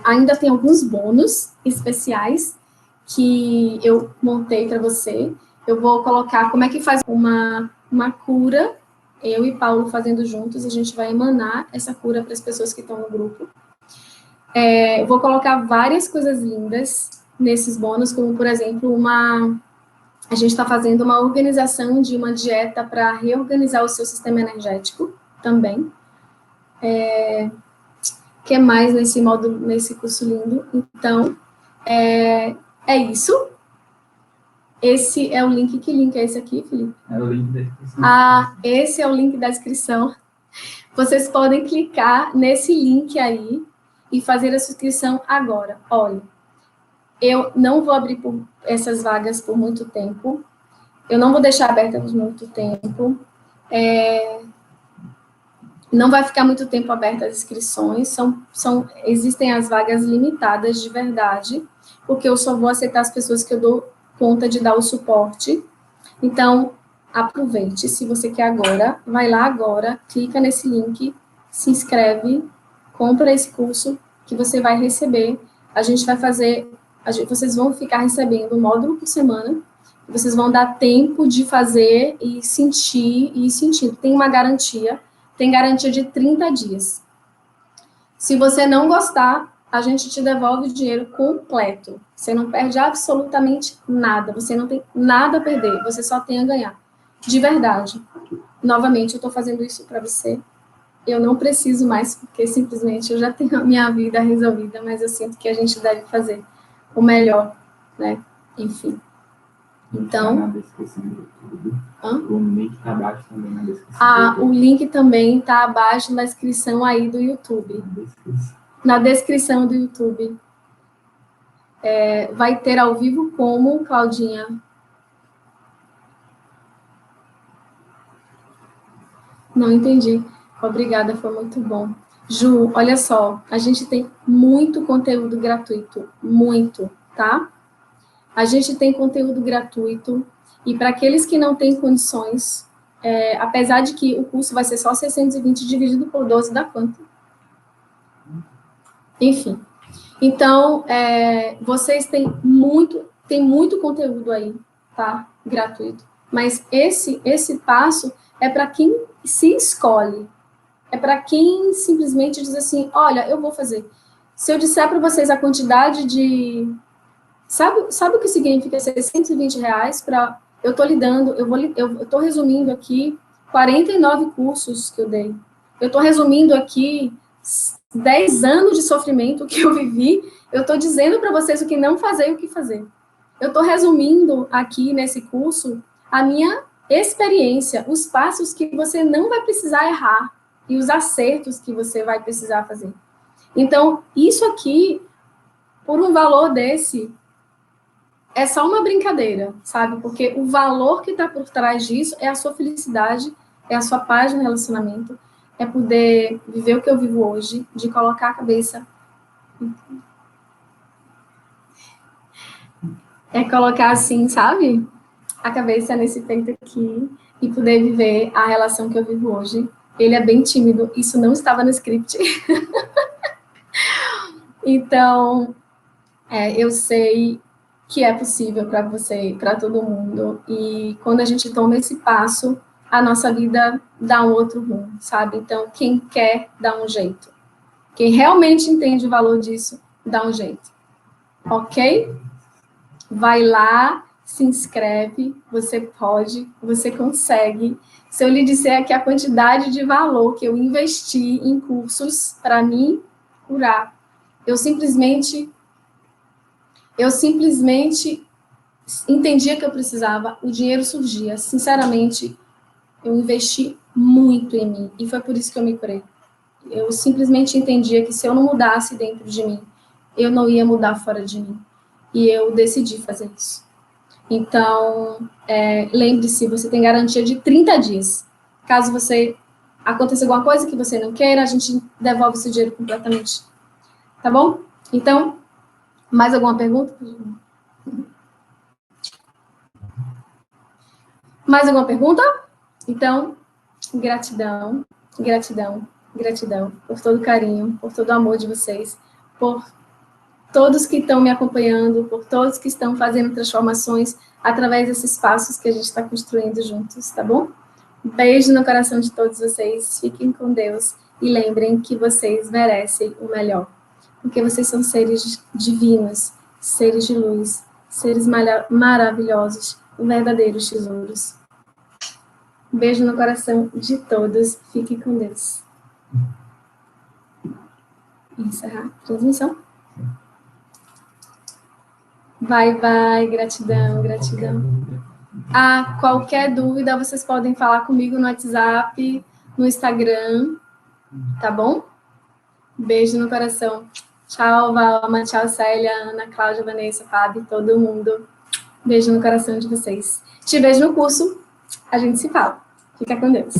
S1: Ainda tem alguns bônus especiais que eu montei para você. Eu vou colocar como é que faz uma cura, eu e Paulo fazendo juntos, a gente vai emanar essa cura para as pessoas que estão no grupo. Eu vou colocar várias coisas lindas nesses bônus, como, por exemplo, a gente está fazendo uma organização de uma dieta para reorganizar o seu sistema energético também. Que é mais nesse curso lindo. Então, é isso. Esse é o link. Que link é esse aqui, Felipe?
S2: É o link da descrição.
S1: Esse é o link da descrição. Vocês podem clicar nesse link aí e fazer a inscrição agora. Olha, eu não vou abrir essas vagas por muito tempo. Eu não vou deixar aberta por muito tempo. Não vai ficar muito tempo aberta as inscrições, existem as vagas limitadas de verdade, porque eu só vou aceitar as pessoas que eu dou conta de dar o suporte. Então, aproveite, se você quer agora, vai lá agora, clica nesse link, se inscreve, compra esse curso que você vai receber. A gente vai fazer, vocês vão ficar recebendo um módulo por semana, vocês vão dar tempo de fazer e sentir, e sentindo. Tem uma garantia, tem garantia de 30 dias. Se você não gostar, a gente te devolve o dinheiro completo. Você não perde absolutamente nada. Você não tem nada a perder. Você só tem a ganhar. De verdade. Novamente, eu estou fazendo isso para você. Eu não preciso mais, porque simplesmente eu já tenho a minha vida resolvida, mas eu sinto que a gente deve fazer o melhor, né? Enfim. Então...
S2: Na descrição do YouTube. O link está abaixo também na descrição.
S1: O link também está abaixo na descrição aí do YouTube. Na descrição do YouTube. Vai ter ao vivo como, Claudinha? Não entendi. Obrigada, foi muito bom. Ju, olha só, a gente tem muito conteúdo gratuito, muito, tá? A gente tem conteúdo gratuito, e para aqueles que não têm condições, apesar de que o curso vai ser só 620 dividido por 12, dá quanto? Enfim. Então, vocês têm muito conteúdo aí, tá? Gratuito. Mas esse passo é para quem se escolhe. É para quem simplesmente diz assim, olha, eu vou fazer. Se eu disser para vocês a quantidade de... Sabe o que significa R$620 para... Eu estou lidando, eu estou resumindo aqui 49 cursos que eu dei. Eu estou resumindo aqui 10 anos de sofrimento que eu vivi. Eu estou dizendo para vocês o que não fazer e o que fazer. Eu estou resumindo aqui nesse curso a minha experiência, os passos que você não vai precisar errar e os acertos que você vai precisar fazer. Então, isso aqui, por um valor desse, é só uma brincadeira, sabe? Porque o valor que está por trás disso é a sua felicidade, é a sua paz no relacionamento, é poder viver o que eu vivo hoje, de colocar a cabeça... é colocar assim, sabe? A cabeça nesse peito aqui e poder viver a relação que eu vivo hoje. Ele é bem tímido, isso não estava no script. Então, eu sei que é possível para você, para todo mundo. E quando a gente toma esse passo, a nossa vida dá um outro rumo, sabe? Então, quem quer, dá um jeito. Quem realmente entende o valor disso, dá um jeito. Ok? Vai lá, se inscreve, você pode, você consegue. Se eu lhe disser aqui a quantidade de valor que eu investi em cursos para me curar, eu simplesmente entendia que eu precisava, o dinheiro surgia. Sinceramente, eu investi muito em mim e foi por isso que eu me curei. Eu simplesmente entendia que se eu não mudasse dentro de mim, eu não ia mudar fora de mim. E eu decidi fazer isso. Então, lembre-se, você tem garantia de 30 dias. Caso você aconteça alguma coisa que você não queira, a gente devolve esse dinheiro completamente. Tá bom? Então, mais alguma pergunta? Mais alguma pergunta? Então, gratidão, gratidão, gratidão por todo o carinho, por todo o amor de vocês, por todos que estão me acompanhando, por todos que estão fazendo transformações através desses passos que a gente está construindo juntos, tá bom? Um beijo no coração de todos vocês, fiquem com Deus e lembrem que vocês merecem o melhor, porque vocês são seres divinos, seres de luz, seres maravilhosos, verdadeiros tesouros. Um beijo no coração de todos, fiquem com Deus. Encerrar a transmissão. Vai, gratidão, gratidão. Qualquer dúvida, vocês podem falar comigo no WhatsApp, no Instagram, tá bom? Beijo no coração. Tchau, Valma, tchau, Célia, Ana, Cláudia, Vanessa, Fábio, todo mundo. Beijo no coração de vocês. Te vejo no curso, a gente se fala. Fica com Deus.